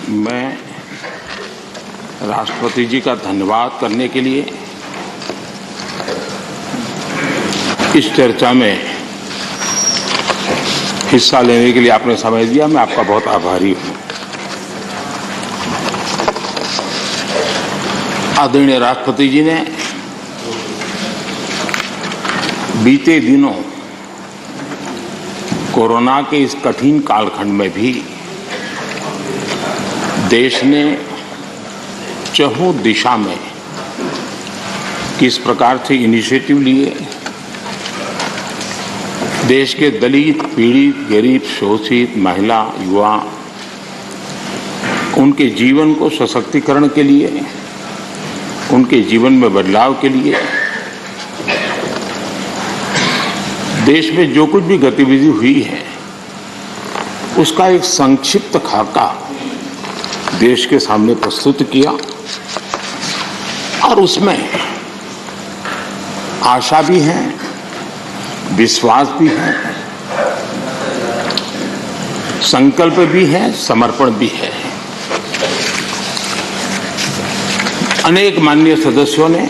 मैं राष्ट्रपति जी का धन्यवाद करने के लिए इस चर्चा में हिस्सा लेने के लिए आपने समय दिया। मैं आपका बहुत आभारी हूं। आदरणीय राष्ट्रपति जी ने बीते दिनों कोरोना के इस कठिन कालखंड में भी देश ने चहुं दिशा में किस प्रकार से इनिशिएटिव लिए, देश के दलित, पीड़ित, गरीब, शोषित, महिला, युवा, उनके जीवन को सशक्तिकरण के लिए, उनके जीवन में बदलाव के लिए देश में जो कुछ भी गतिविधि हुई है उसका एक संक्षिप्त खाका देश के सामने प्रस्तुत किया और उसमें आशा भी है, विश्वास भी है, संकल्प भी है, समर्पण भी है। अनेक माननीय सदस्यों ने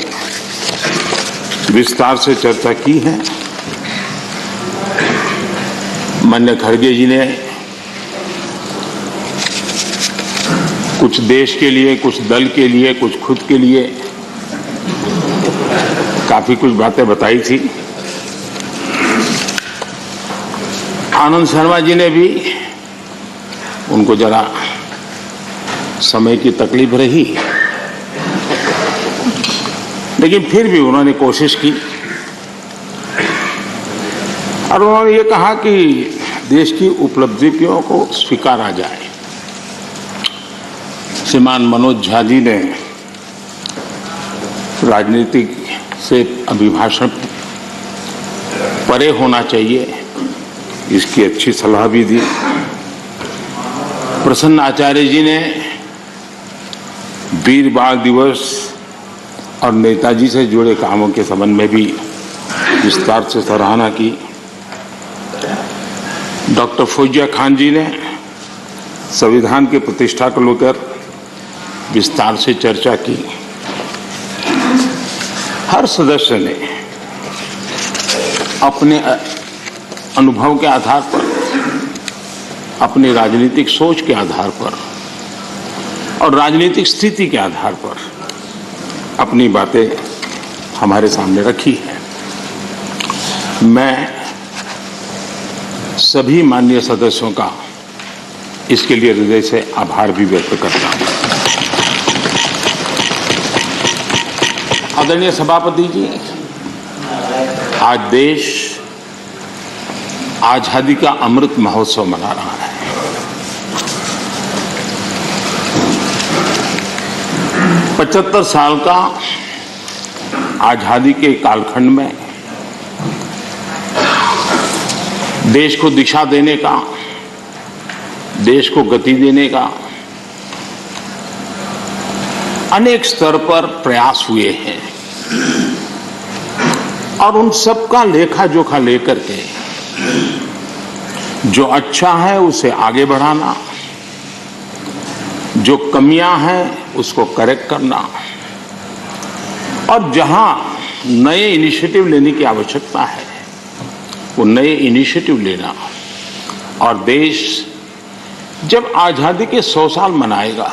विस्तार से चर्चा की है। माननीय खड़गे जी ने कुछ देश के लिए, कुछ दल के लिए, कुछ खुद के लिए काफी कुछ बातें बताई थी। आनंद शर्मा जी ने भी, उनको जरा समय की तकलीफ रही, लेकिन फिर भी उन्होंने कोशिश की और उन्होंने ये कहा कि देश की उपलब्धियों को स्वीकारा जाए। श्रीमान मनोज झा जी ने राजनीतिक से अभिभाषण परे होना चाहिए, इसकी अच्छी सलाह भी दी। प्रसन्न आचार्य जी ने वीर बाल दिवस और नेताजी से जुड़े कामों के संबंध में भी विस्तार से सराहना की। डॉक्टर फौजिया खान जी ने संविधान की प्रतिष्ठा को लेकर विस्तार से चर्चा की। हर सदस्य ने अपने अनुभव के आधार पर, अपनी राजनीतिक सोच के आधार पर और राजनीतिक स्थिति के आधार पर अपनी बातें हमारे सामने रखी है। मैं सभी माननीय सदस्यों का इसके लिए हृदय से आभार भी व्यक्त करता हूं। आदरणीय सभापति जी, आज देश आजादी का अमृत महोत्सव मना रहा है। पचहत्तर साल का आजादी के कालखंड में देश को दिशा देने का, देश को गति देने का अनेक स्तर पर प्रयास हुए हैं और उन सब का लेखा जोखा लेकर के जो अच्छा है उसे आगे बढ़ाना, जो कमियां हैं उसको करेक्ट करना और जहां नए इनिशिएटिव लेने की आवश्यकता है वो नए इनिशिएटिव लेना। और देश जब आजादी के 100 साल मनाएगा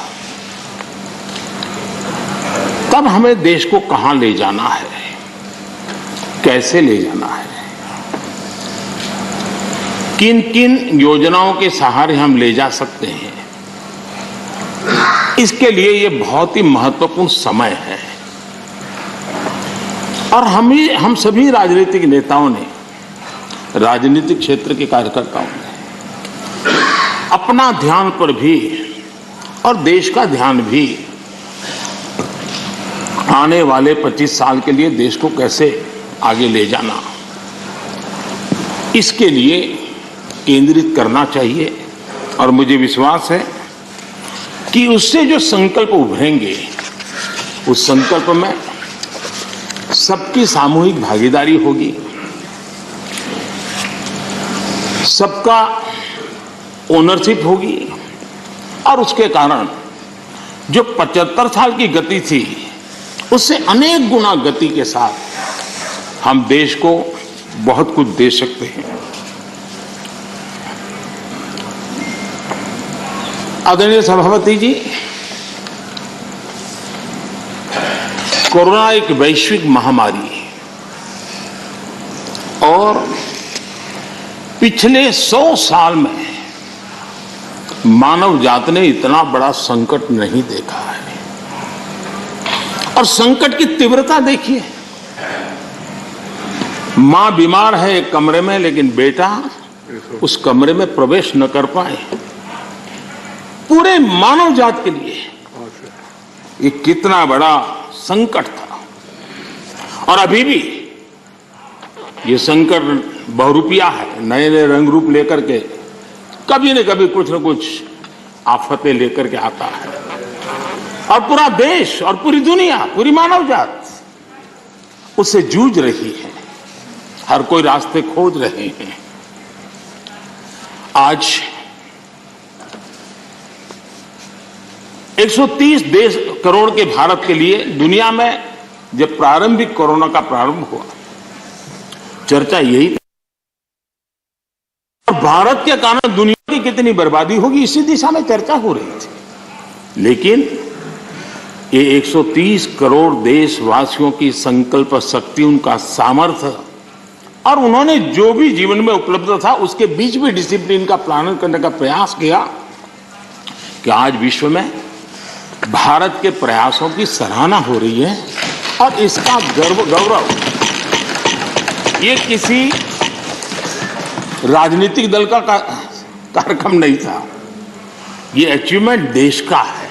तब हमें देश को कहां ले जाना है, कैसे ले जाना है, किन किन योजनाओं के सहारे हम ले जा सकते हैं, इसके लिए ये बहुत ही महत्वपूर्ण समय है। और हम सभी राजनीतिक नेताओं ने, राजनीतिक क्षेत्र के कार्यकर्ताओं ने अपना ध्यान पर भी और देश का ध्यान भी आने वाले 25 साल के लिए देश को कैसे आगे ले जाना, इसके लिए केंद्रित करना चाहिए। और मुझे विश्वास है कि उससे जो संकल्प उभरेंगे उस संकल्प में सबकी सामूहिक भागीदारी होगी, सबका ओनरशिप होगी और उसके कारण जो 75 साल की गति थी उससे अनेक गुना गति के साथ हम देश को बहुत कुछ दे सकते हैं। आदरणीय सभापति जी, कोरोना एक वैश्विक महामारी है और पिछले 100 साल में मानव जात ने इतना बड़ा संकट नहीं देखा है। और संकट की तीव्रता देखिए, मां बीमार है एक कमरे में, लेकिन बेटा उस कमरे में प्रवेश न कर पाए। पूरे मानव जात के लिए ये कितना बड़ा संकट था। और अभी भी ये संकट बहुरूपिया है, नए नए रंग रूप लेकर के कभी न कभी कुछ न कुछ आफतें लेकर के आता है। और पूरा देश और पूरी दुनिया, पूरी मानव जात उससे जूझ रही है। हर कोई रास्ते खोज रहे हैं। आज 130 करोड़ के भारत के लिए दुनिया में जब प्रारंभिक कोरोना का प्रारंभ हुआ, चर्चा यही थी। और भारत के कारण दुनिया की कितनी बर्बादी होगी, इसी दिशा में चर्चा हो रही थी। लेकिन ये 130 करोड़ देशवासियों की संकल्प शक्ति, उनका सामर्थ्य और उन्होंने जो भी जीवन में उपलब्ध था उसके बीच भी डिसिप्लिन का पालन करने का प्रयास किया कि आज विश्व में भारत के प्रयासों की सराहना हो रही है। और इसका गौरव ये किसी राजनीतिक दल का कार्यक्रम नहीं था, ये अचीवमेंट देश का है,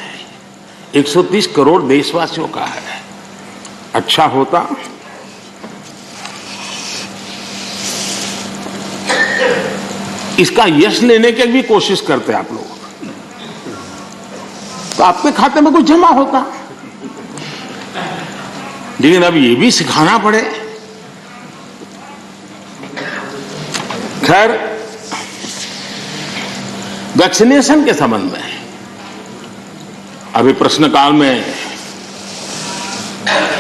130 करोड़ देशवासियों का है। अच्छा होता इसका यश लेने की भी कोशिश करते आप लोग, तो आपके खाते में कुछ जमा होता। लेकिन अब ये भी सिखाना पड़े। खैर, वैक्सीनेशन के संबंध में अभी प्रश्नकाल में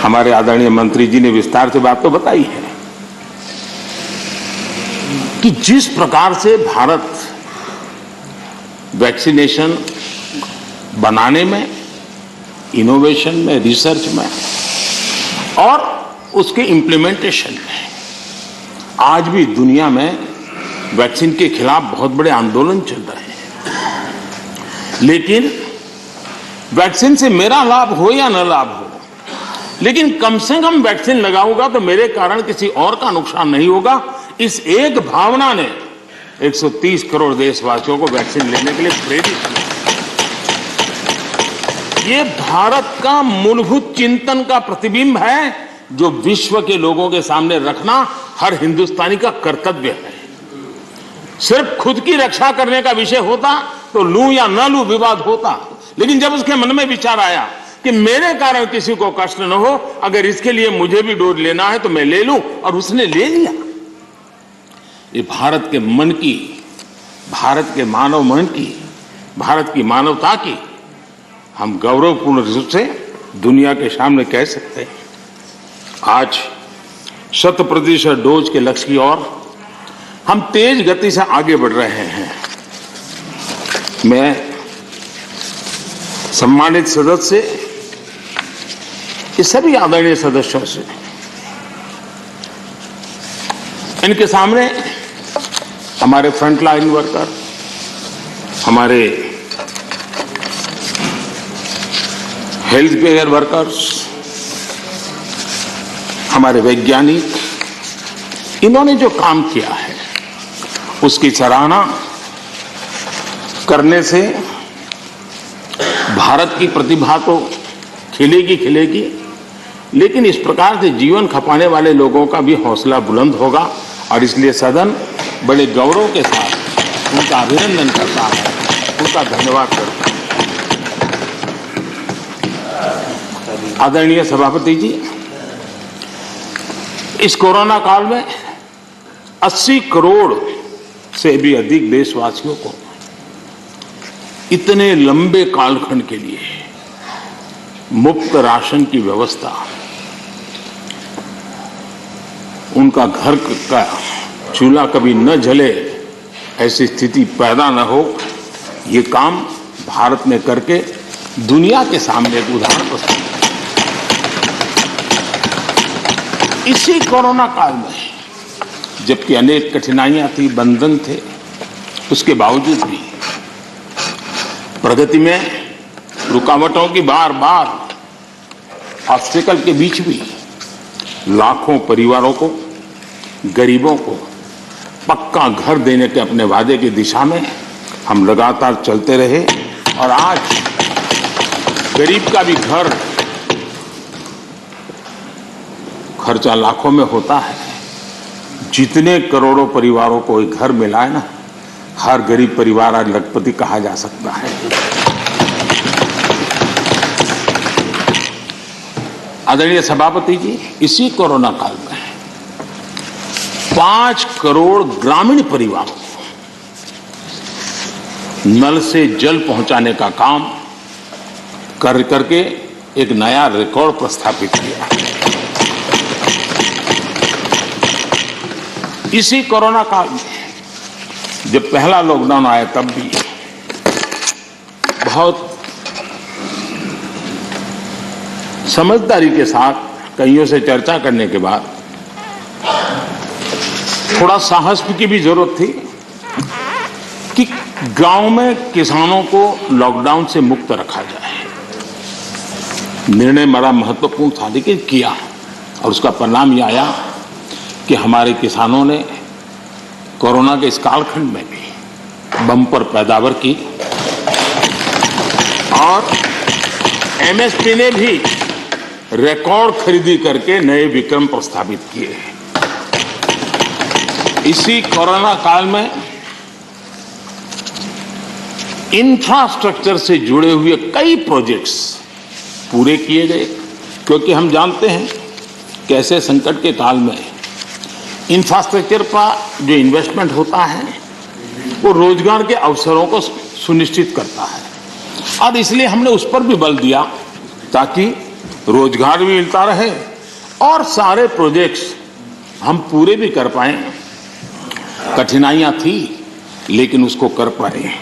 हमारे आदरणीय मंत्री जी ने विस्तार से बात तो बताई है कि जिस प्रकार से भारत वैक्सीनेशन बनाने में, इनोवेशन में, रिसर्च में और उसके इम्प्लीमेंटेशन में आज भी दुनिया में वैक्सीन के खिलाफ बहुत बड़े आंदोलन चल रहे हैं। लेकिन वैक्सीन से मेरा लाभ हो या न लाभ हो, लेकिन कम से कम वैक्सीन लगाऊंगा तो मेरे कारण किसी और का नुकसान नहीं होगा। इस एक भावना ने 130 करोड़ देशवासियों को वैक्सीन लेने के लिए प्रेरित किया। ये भारत का मूलभूत चिंतन का प्रतिबिंब है जो विश्व के लोगों के सामने रखना हर हिंदुस्तानी का कर्तव्य है। सिर्फ खुद की रक्षा करने का विषय होता तो लूं या न लूं विवाद होता, लेकिन जब उसके मन में विचार आया कि मेरे कारण किसी को कष्ट न हो, अगर इसके लिए मुझे भी डोज लेना है तो मैं ले लूं, और उसने ले लिया। ये भारत के मन की, भारत के मानव मन की, भारत की मानवता की हम गौरवपूर्ण रूप से दुनिया के सामने कह सकते हैं। आज 100% डोज के लक्ष्य की ओर हम तेज गति से आगे बढ़ रहे हैं। मैं सम्मानित सदस्य, ये सभी आदरणीय सदस्यों से, इनके सामने हमारे फ्रंटलाइन वर्कर, हमारे हेल्थ केयर वर्कर्स, हमारे वैज्ञानिक, इन्होंने जो काम किया है उसकी सराहना करने से भारत की प्रतिभा तो खिलेगी, लेकिन इस प्रकार से जीवन खपाने वाले लोगों का भी हौसला बुलंद होगा। और इसलिए सदन बड़े गौरव के साथ उनका अभिनंदन करता है, उनका धन्यवाद करता है। आदरणीय सभापति जी, इस कोरोना काल में 80 करोड़ से भी अधिक देशवासियों को इतने लंबे कालखंड के लिए मुफ्त राशन की व्यवस्था, उनका घर का चूल्हा कभी न जले, ऐसी स्थिति पैदा न हो, ये काम भारत ने करके दुनिया के सामने एक उदाहरण प्रस्तुत किया। इसी कोरोना काल में जबकि अनेक कठिनाइयां थी, बंधन थे, उसके बावजूद भी प्रगति में रुकावटों की बार बार ऑब्स्टेकल के बीच भी लाखों परिवारों को, गरीबों को पक्का घर देने के अपने वादे की दिशा में हम लगातार चलते रहे और आज गरीब का भी घर खर्चा लाखों में होता है। जितने करोड़ों परिवारों को एक घर मिला है ना, हर गरीब परिवार आज लखपति कहा जा सकता है। आदरणीय सभापति जी, इसी कोरोना काल में 5 करोड़ ग्रामीण परिवारों को नल से जल पहुंचाने का काम करके एक नया रिकॉर्ड प्रस्थापित किया। इसी कोरोना काल में जब पहला लॉकडाउन आया तब भी बहुत समझदारी के साथ कईयों से चर्चा करने के बाद थोड़ा साहस की भी जरूरत थी कि गांव में किसानों को लॉकडाउन से मुक्त रखा जाए। निर्णय बड़ा महत्वपूर्ण था, लेकिन किया और उसका परिणाम यह आया कि हमारे किसानों ने कोरोना के इस कालखंड में भी बम्पर पैदावार की और एमएसपी ने भी रिकॉर्ड खरीदी करके नए विक्रम प्रस्थापित किए। इसी कोरोना काल में इंफ्रास्ट्रक्चर से जुड़े हुए कई प्रोजेक्ट्स पूरे किए गए, क्योंकि हम जानते हैं कैसे संकट के काल में इंफ्रास्ट्रक्चर पर जो इन्वेस्टमेंट होता है वो रोजगार के अवसरों को सुनिश्चित करता है और इसलिए हमने उस पर भी बल दिया ताकि रोजगार भी मिलता रहे और सारे प्रोजेक्ट्स हम पूरे भी कर पाए। कठिनाइयां थी लेकिन उसको कर पाए।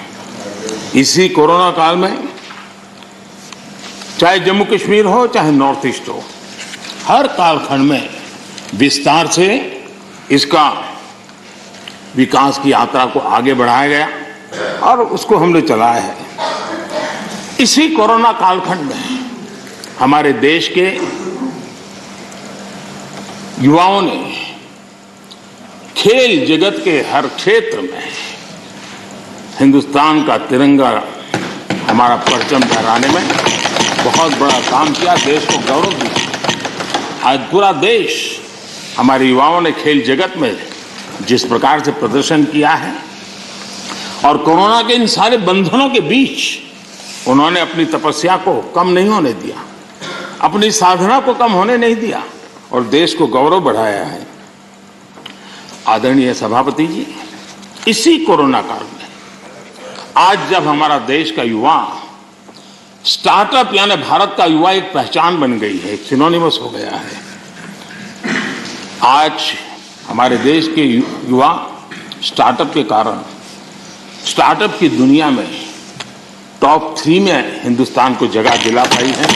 इसी कोरोना काल में चाहे जम्मू कश्मीर हो चाहे नॉर्थ ईस्ट हो, हर कालखंड में विस्तार से इसका विकास की यात्रा को आगे बढ़ाया गया और उसको हमने चलाया है। इसी कोरोना कालखंड में हमारे देश के युवाओं ने खेल जगत के हर क्षेत्र में हिंदुस्तान का तिरंगा, हमारा परचम फहराने में बहुत बड़ा काम किया, देश को गौरव दिया। आज पूरा देश हमारे युवाओं ने खेल जगत में जिस प्रकार से प्रदर्शन किया है और कोरोना के इन सारे बंधनों के बीच उन्होंने अपनी तपस्या को कम नहीं होने दिया, अपनी साधना को कम होने नहीं दिया और देश को गौरव बढ़ाया है। आदरणीय सभापति जी, इसी कोरोना काल में आज जब हमारा देश का युवा स्टार्टअप यानी भारत का युवा एक पहचान बन गई है, एक सिनोनिमस हो गया है। आज हमारे देश के युवा स्टार्टअप के कारण स्टार्टअप की दुनिया में टॉप 3 में हिंदुस्तान को जगह दिला पाई है।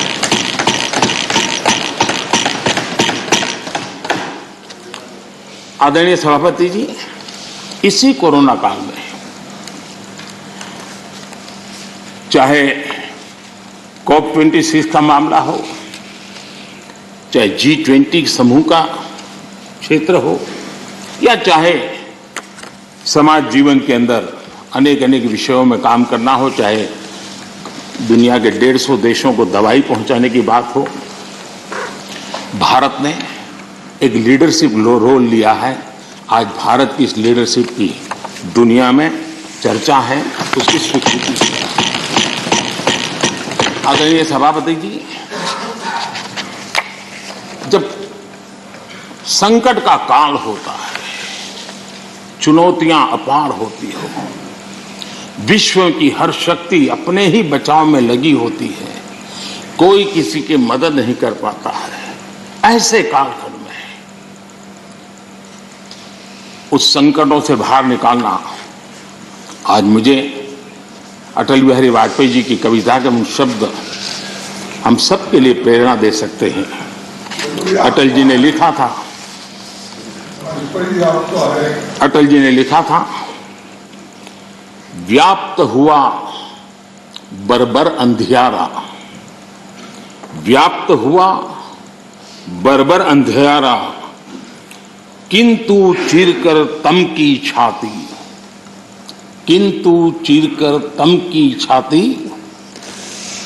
आदरणीय सभापति जी, इसी कोरोना काल में चाहे COP26 का मामला हो, चाहे G20 समूह का क्षेत्र हो या चाहे समाज जीवन के अंदर अनेक अनेक विषयों में काम करना हो, चाहे दुनिया के 150 देशों को दवाई पहुंचाने की बात हो, भारत ने एक लीडरशिप रोल लिया है। आज भारत की इस लीडरशिप की दुनिया में चर्चा है, उसकी स्वीकृति है। आदरणीय सभापति जी, जब संकट का काल होता है, चुनौतियां अपार होती हो, विश्व की हर शक्ति अपने ही बचाव में लगी होती है, कोई किसी की मदद नहीं कर पाता है। ऐसे कालखंड में उस संकटों से बाहर निकालना, आज मुझे अटल बिहारी वाजपेयी जी की कविता के शब्द हम सबके लिए प्रेरणा दे सकते हैं। अटल जी ने लिखा था, व्याप्त हुआ बर्बर अंधियारा, व्याप्त हुआ बर्बर अंधियारा, किंतु चीरकर तम की छाती, किंतु चीरकर तम की छाती,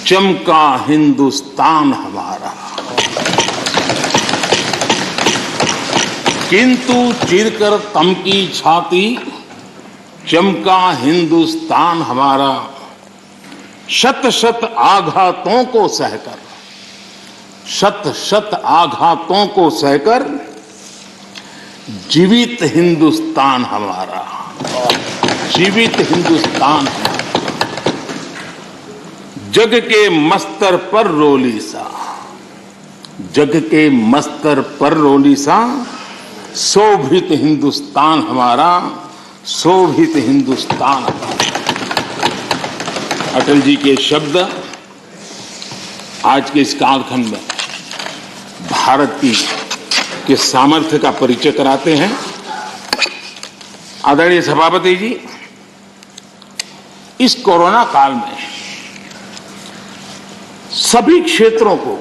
चमका हिंदुस्तान हमारा। किंतु चीरकर तम की छाती, चमका हिंदुस्तान हमारा। शत शत आघातों को सहकर, शत शत आघातों को सहकर, जीवित हिंदुस्तान हमारा, जीवित हिंदुस्तान हमारा। जग के मस्तर पर रोली सा, जग के मस्तर पर रोली सा, शोभित हिंदुस्तान हमारा, शोभित हिंदुस्तान हमारा। अटल जी के शब्द आज के इस कालखंड में भारत के सामर्थ्य का परिचय कराते हैं। आदरणीय सभापति जी, इस कोरोना काल में सभी क्षेत्रों को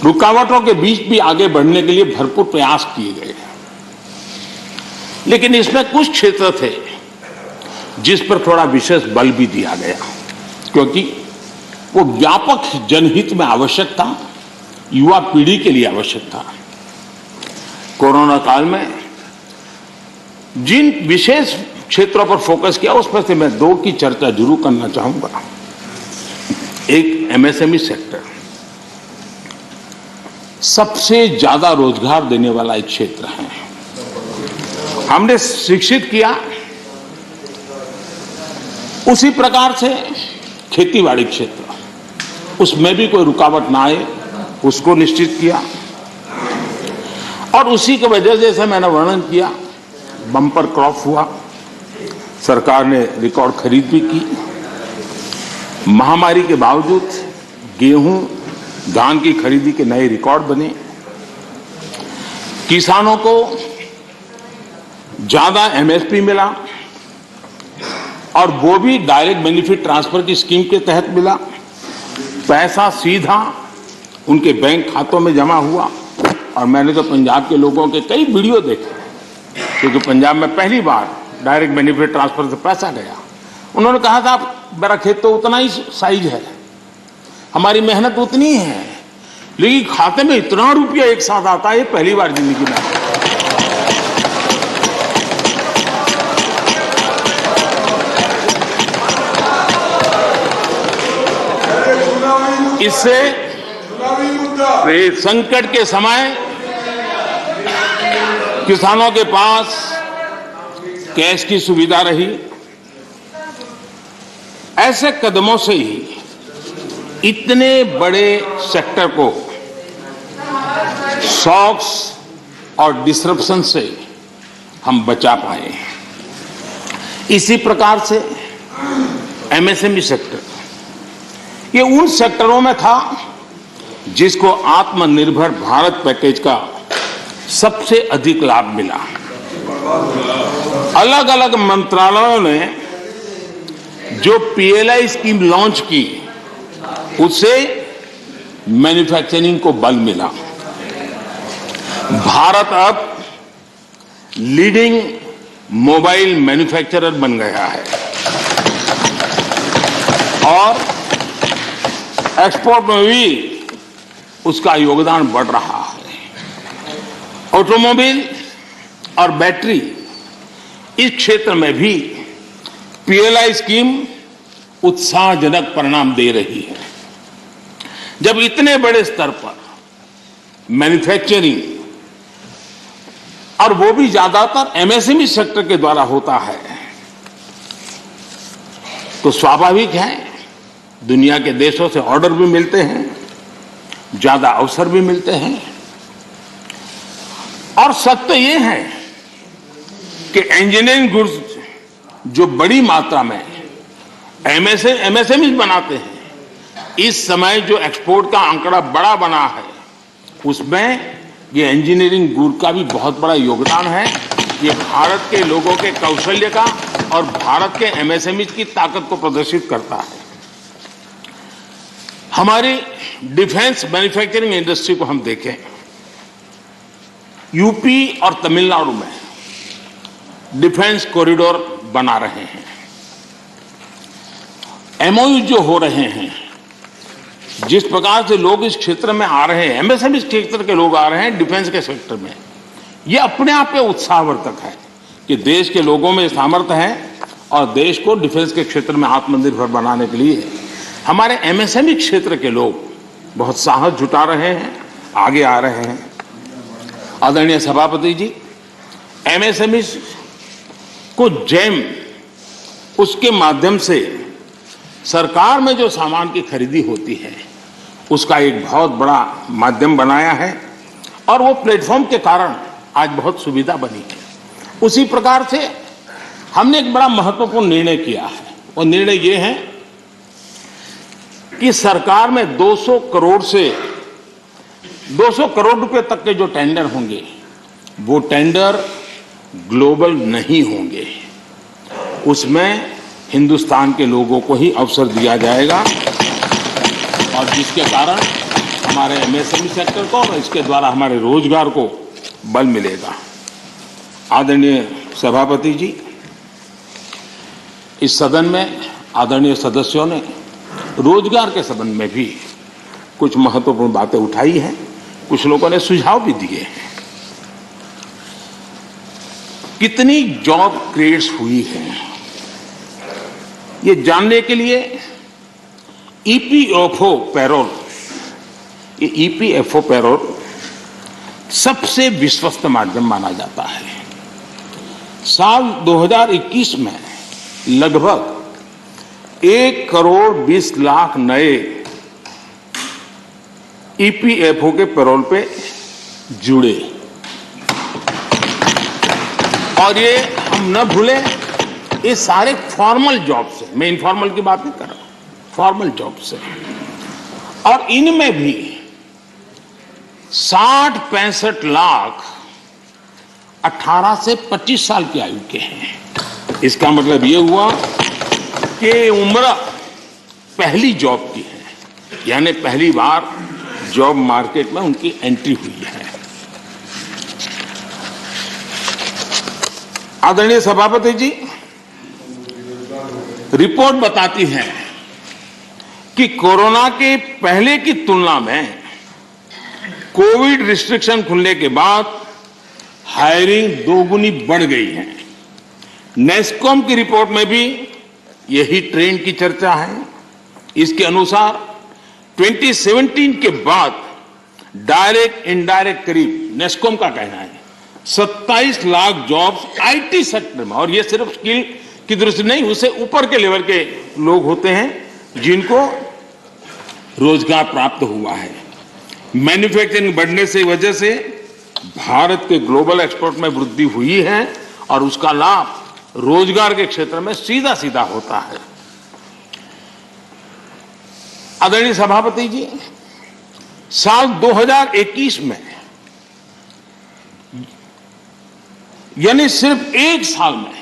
रुकावटों के बीच भी आगे बढ़ने के लिए भरपूर प्रयास किए गए, लेकिन इसमें कुछ क्षेत्र थे जिस पर थोड़ा विशेष बल भी दिया गया, क्योंकि वो व्यापक जनहित में आवश्यक था, युवा पीढ़ी के लिए आवश्यक था। कोरोना काल में जिन विशेष क्षेत्रों पर फोकस किया, उस पर से मैं दो की चर्चा जरूर करना चाहूंगा। एक एमएसएमई सेक्टर, सबसे ज्यादा रोजगार देने वाला एक क्षेत्र है। हमने शिक्षित किया, उसी प्रकार से खेतीबाड़ी क्षेत्र, उसमें भी कोई रुकावट ना आए उसको निश्चित किया, और उसी की वजह से जैसे मैंने वर्णन किया, बम्पर क्रॉप हुआ, सरकार ने रिकॉर्ड खरीद भी की। महामारी के बावजूद गेहूं, धान की खरीदी के नए रिकॉर्ड बने। किसानों को ज्यादा एमएसपी मिला, और वो भी डायरेक्ट बेनिफिट ट्रांसफर की स्कीम के तहत मिला। पैसा सीधा उनके बैंक खातों में जमा हुआ। और मैंने तो पंजाब के लोगों के कई वीडियो देखे, क्योंकि पंजाब में पहली बार डायरेक्ट बेनिफिट ट्रांसफर से पैसा गया। उन्होंने कहा था, मेरा खेत तो उतना ही साइज है, हमारी मेहनत उतनी है, लेकिन खाते में इतना रुपया एक साथ आता है, ये पहली बार जिंदगी में। इससे संकट के समय किसानों के पास कैश की सुविधा रही। ऐसे कदमों से ही इतने बड़े सेक्टर को शॉक्स और डिसरप्शन से हम बचा पाए। इसी प्रकार से एमएसएमई सेक्टर, ये उन सेक्टरों में था जिसको आत्मनिर्भर भारत पैकेज का सबसे अधिक लाभ मिला। अलग अलग मंत्रालयों ने जो पीएलआई स्कीम लॉन्च की, उससे मैन्युफैक्चरिंग को बल मिला। भारत अब लीडिंग मोबाइल मैन्युफैक्चरर बन गया है, और एक्सपोर्ट में भी उसका योगदान बढ़ रहा है। ऑटोमोबाइल और बैटरी, इस क्षेत्र में भी पीएलआई स्कीम उत्साहजनक परिणाम दे रही है। जब इतने बड़े स्तर पर मैन्युफैक्चरिंग और वो भी ज्यादातर एमएसएमई सेक्टर के द्वारा होता है, तो स्वाभाविक है दुनिया के देशों से ऑर्डर भी मिलते हैं, ज्यादा अवसर भी मिलते हैं। और सत्य ये है कि इंजीनियरिंग गुड्स जो बड़ी मात्रा में एमएसएमई बनाते हैं, इस समय जो एक्सपोर्ट का आंकड़ा बड़ा बना है उसमें ये इंजीनियरिंग गुड का भी बहुत बड़ा योगदान है। ये भारत के लोगों के कौशल्य का और भारत के एमएसएमई की ताकत को प्रदर्शित करता है। हमारी डिफेंस मैन्युफैक्चरिंग इंडस्ट्री को हम देखें, यूपी और तमिलनाडु में डिफेंस कॉरिडोर बना रहे हैं, एमओयू जो हो रहे हैं, जिस प्रकार से लोग इस क्षेत्र में आ रहे हैं, एमएसएमई क्षेत्र के लोग आ रहे हैं डिफेंस के सेक्टर में, ये अपने आप में उत्साहवर्धक है कि देश के लोगों में सामर्थ्य है और देश को डिफेंस के क्षेत्र में आत्मनिर्भर बनाने के लिए हमारे एमएसएमई क्षेत्र के लोग बहुत साहस जुटा रहे हैं, आगे आ रहे हैं। आदरणीय सभापति जी, एमएसएमई को जेम उसके माध्यम से सरकार में जो सामान की खरीदी होती है उसका एक बहुत बड़ा माध्यम बनाया है और वो प्लेटफॉर्म के कारण आज बहुत सुविधा बनी है। उसी प्रकार से हमने एक बड़ा महत्वपूर्ण निर्णय किया है, और निर्णय ये है कि सरकार में 200 करोड़ रुपए तक के जो टेंडर होंगे वो टेंडर ग्लोबल नहीं होंगे, उसमें हिंदुस्तान के लोगों को ही अवसर दिया जाएगा और जिसके कारण हमारे एमएसएमई सेक्टर को और इसके द्वारा हमारे रोजगार को बल मिलेगा। आदरणीय सभापति जी, इस सदन में आदरणीय सदस्यों ने रोजगार के संबंध में भी कुछ महत्वपूर्ण बातें उठाई हैं, कुछ लोगों ने सुझाव भी दिए हैं। कितनी जॉब क्रिएट्स हुई है ये जानने के लिए ईपीएफओ पैरोल, ये ईपीएफओ पैरोल सबसे विश्वस्त माध्यम माना जाता है। साल 2021 में लगभग 1,20,00,000 नए ईपीएफओ के पैरोल पे जुड़े, और ये हम न भूलें ये सारे फॉर्मल जॉब से, मैं इनफॉर्मल की बात नहीं कर रहा, फॉर्मल जॉब से, और इनमें भी 60-65 लाख 18 से 25 साल की आयु के हैं। इसका मतलब ये हुआ कि उम्र पहली जॉब की है, यानी पहली बार जॉब मार्केट में उनकी एंट्री हुई है। आदरणीय सभापति जी, रिपोर्ट बताती है कि कोरोना के पहले की तुलना में कोविड रिस्ट्रिक्शन खुलने के बाद हायरिंग दोगुनी बढ़ गई है। नेस्कॉम की रिपोर्ट में भी यही ट्रेंड की चर्चा है। इसके अनुसार 2017 के बाद डायरेक्ट इनडायरेक्ट करीब, नेस्कॉम का कहना है, 27 लाख जॉब्स आईटी सेक्टर में, और ये सिर्फ स्किल की दृष्टि नहीं, उससे ऊपर के लेवल के लोग होते हैं जिनको रोजगार प्राप्त हुआ है। मैन्युफैक्चरिंग बढ़ने से वजह से भारत के ग्लोबल एक्सपोर्ट में वृद्धि हुई है और उसका लाभ रोजगार के क्षेत्र में सीधा सीधा होता है। आदरणीय सभापति जी, साल 2021 में, यानी सिर्फ एक साल में,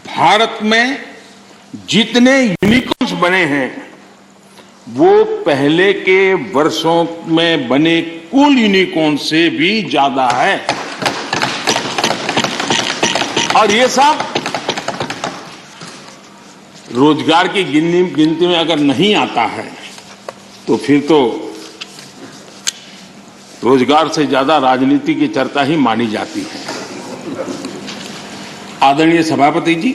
भारत में जितने यूनिकॉर्न्स बने हैं वो पहले के वर्षों में बने कुल यूनिकॉर्न से भी ज्यादा है, और ये सब रोजगार की गिनती में अगर नहीं आता है तो फिर तो रोजगार से ज्यादा राजनीति की चर्चा ही मानी जाती है। आदरणीय सभापति जी,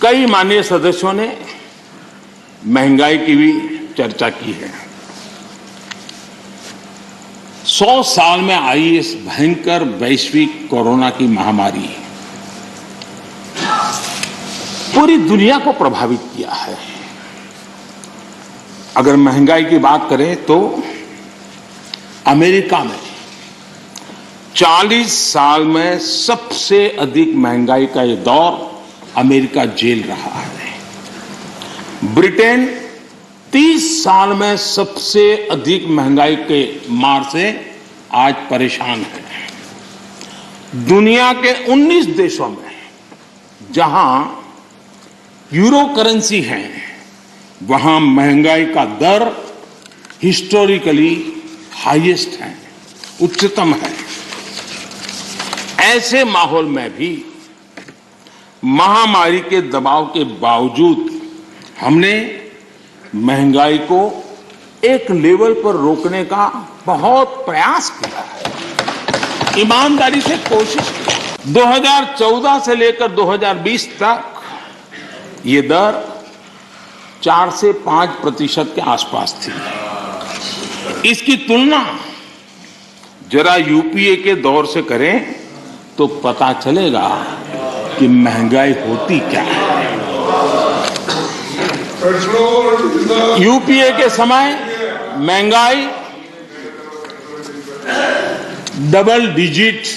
कई माननीय सदस्यों ने महंगाई की भी चर्चा की है। 100 साल में आई इस भयंकर वैश्विक कोरोना की महामारी पूरी दुनिया को प्रभावित किया है। अगर महंगाई की बात करें तो अमेरिका में 40 साल में सबसे अधिक महंगाई का ये दौर अमेरिका झेल रहा है। ब्रिटेन 30 साल में सबसे अधिक महंगाई के मार से आज परेशान है। दुनिया के 19 देशों में जहां यूरो करेंसी है, वहां महंगाई का दर हिस्टोरिकली हाईएस्ट है, उच्चतम है। ऐसे माहौल में भी महामारी के दबाव के बावजूद हमने महंगाई को एक लेवल पर रोकने का बहुत प्रयास किया है, ईमानदारी से कोशिश की। 2014 से लेकर 2020 तक ये दर 4 से 5% के आसपास थी। इसकी तुलना जरा यूपीए के दौर से करें तो पता चलेगा कि महंगाई होती क्या है। यूपीए के समय महंगाई डबल डिजिट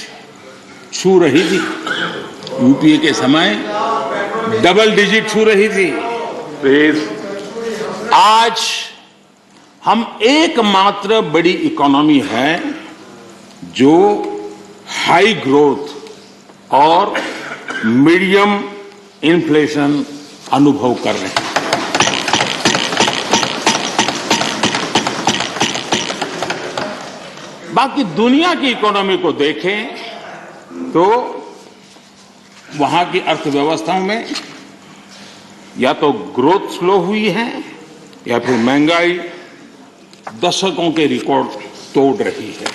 छू रही थी। यूपीए के समय डबल डिजिट छू रही थी। आज हम एकमात्र बड़ी इकोनॉमी है जो हाई ग्रोथ और मीडियम इन्फ्लेशन अनुभव कर रहे हैं। बाकी दुनिया की इकोनॉमी को देखें तो वहां की अर्थव्यवस्थाओं में या तो ग्रोथ स्लो हुई है या फिर महंगाई दशकों के रिकॉर्ड तोड़ रही है।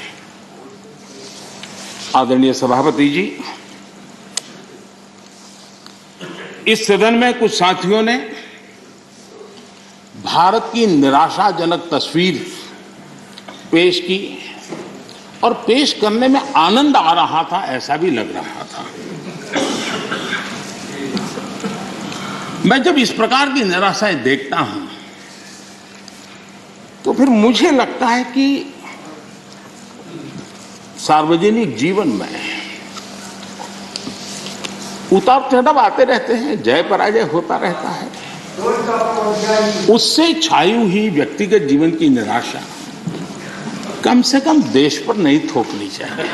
आदरणीय सभापति जी, इस सदन में कुछ साथियों ने भारत की निराशाजनक तस्वीर पेश की और पेश करने में आनंद आ रहा था, ऐसा भी लग रहा था। मैं जब इस प्रकार की निराशाएं देखता हूं तो फिर मुझे लगता है कि सार्वजनिक जीवन में उतार चढ़ाव आते रहते हैं, जय पराजय होता रहता है। उससे छाई हुई व्यक्तिगत जीवन की निराशा कम से कम देश पर नहीं थोपनी चाहिए।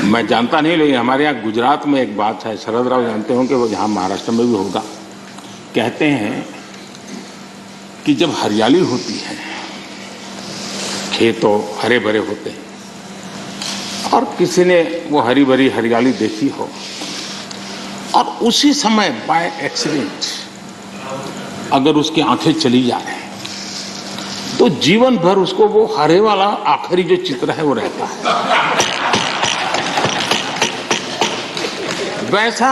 मैं जानता नहीं, लेकिन हमारे यहाँ गुजरात में एक बात है, शरद राव जानते होंगे, वो यहाँ महाराष्ट्र में भी होगा। कहते हैं कि जब हरियाली होती है, खेतों हरे भरे होते हैं और किसी ने वो हरी भरी हरियाली देखी हो और उसी समय बाय एक्सीडेंट अगर उसकी आंखें चली जाए तो जीवन भर उसको वो हरे वाला आखिरी जो चित्र है वो रहता है। वैसा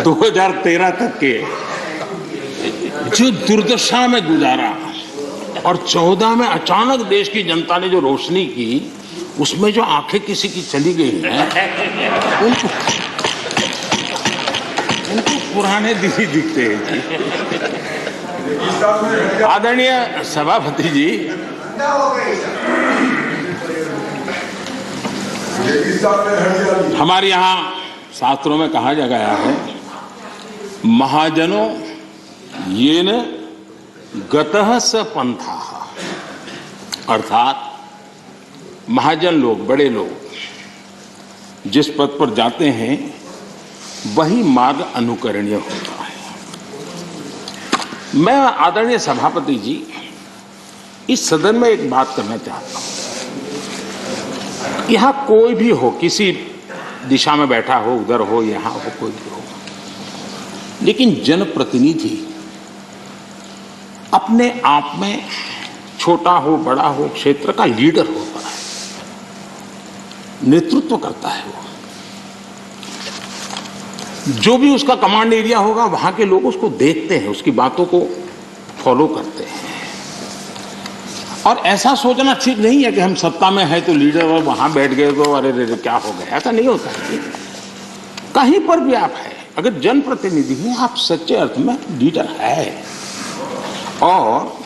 2013 तक के जो दुर्दशा में गुजारा और 14 में अचानक देश की जनता ने जो रोशनी की, उसमें जो आंखें किसी की चली गई हैं, उनको पुराने दिन ही दिखते हैं। आदरणीय सभापति जी, हमारे यहाँ शास्त्रों में कहा गया है, महाजनों येन गतः स पंथाः, अर्थात महाजन लोग, बड़े लोग जिस पथ पर जाते हैं वही मार्ग अनुकरणीय होता है। मैं आदरणीय सभापति जी इस सदन में एक बात करना चाहता हूं। यहां कोई भी हो, किसी दिशा में बैठा हो, उधर हो, यहां हो, कोई भी हो, लेकिन जनप्रतिनिधि अपने आप में छोटा हो बड़ा हो क्षेत्र का लीडर होता है, नेतृत्व करता है। वो जो भी उसका कमांड एरिया होगा वहां के लोग उसको देखते हैं, उसकी बातों को फॉलो करते हैं। और ऐसा सोचना ठीक नहीं है कि हम सत्ता में है तो लीडर, और वहां बैठ गए तो अरे रे क्या हो गया, ऐसा नहीं होता है। कहीं पर भी आप है, अगर जनप्रतिनिधि हैं आप सच्चे अर्थ में लीडर है। और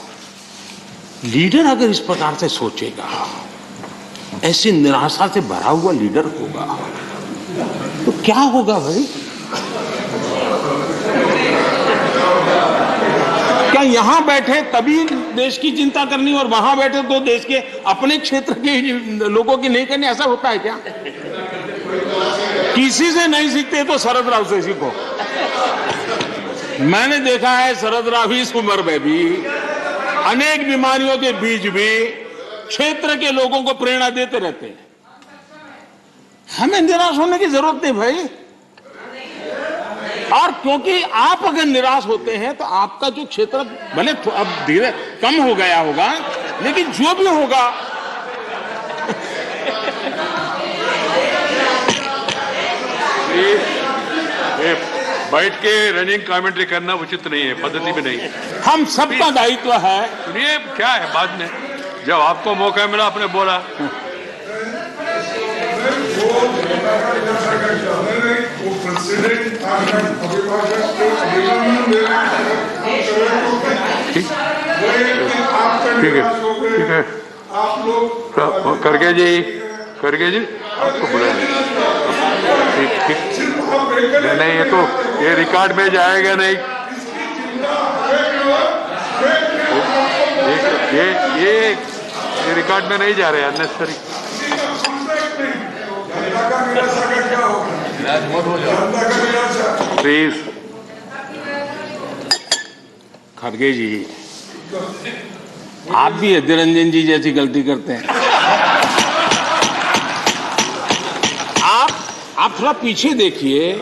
लीडर अगर इस प्रकार से सोचेगा, ऐसी निराशा से भरा हुआ लीडर होगा, तो क्या होगा भाई? क्या यहां बैठे तभी देश की चिंता करनी और वहां बैठे तो देश के अपने क्षेत्र के लोगों की नहीं करनी, ऐसा होता है क्या? किसी से नहीं सीखते तो शरद राव से सीखो। मैंने देखा है शरद राव इस उम्र में भी अनेक बीमारियों के बीच भी क्षेत्र के लोगों को प्रेरणा देते रहते हैं। हमें निराश होने की जरूरत नहीं भाई। और क्योंकि आप अगर निराश होते हैं तो आपका जो क्षेत्र भले अब धीरे कम हो गया होगा, लेकिन जो भी होगा बैठ के रनिंग कमेंट्री करना उचित नहीं है, पद्धति में नहीं। हम सबका दायित्व है। सुनिए क्या है, बाद में जब आपको मौका मिला आपने बोला। ठीक है ठीक है, आप लोग करके जी आपको बुलाया। ठीक ठीक, नहीं ये तो ये रिकॉर्ड में जाएगा नहीं। ये रिकॉर्ड में नहीं जा रहे, अननेसेसरी। प्लीज खड़गे जी, आप भी अधीर रंजन जी जैसी गलती करते हैं। आप थोड़ा पीछे देखिए,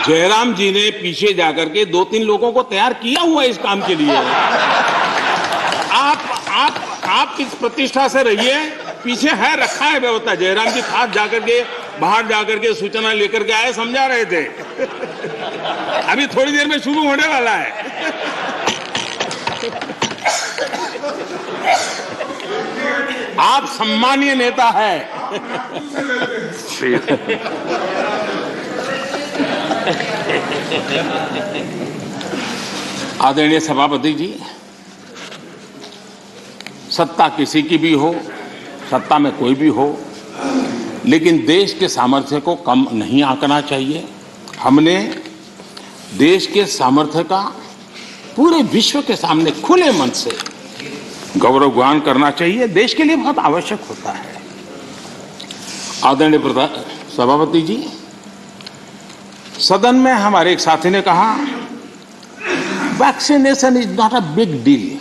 जयराम जी ने पीछे जाकर के 2-3 लोगों को तैयार किया हुआ है इस काम के लिए। आप इस प्रतिष्ठा से रहिए, पीछे है रखा है व्यवस्था। जयराम जी खास जाकर के बाहर जाकर के सूचना लेकर के आए, समझा रहे थे। अभी थोड़ी देर में शुरू होने वाला है। आप सम्मानीय नेता है। आदरणीय सभापति जी, सत्ता किसी की भी हो, सत्ता में कोई भी हो, लेकिन देश के सामर्थ्य को कम नहीं आंकना चाहिए। हमने देश के सामर्थ्य का पूरे विश्व के सामने खुले मन से गौरवगान करना चाहिए, देश के लिए बहुत आवश्यक होता है। आदरणीय सभापति जी, सदन में हमारे एक साथी ने कहा vaccination is not a big deal.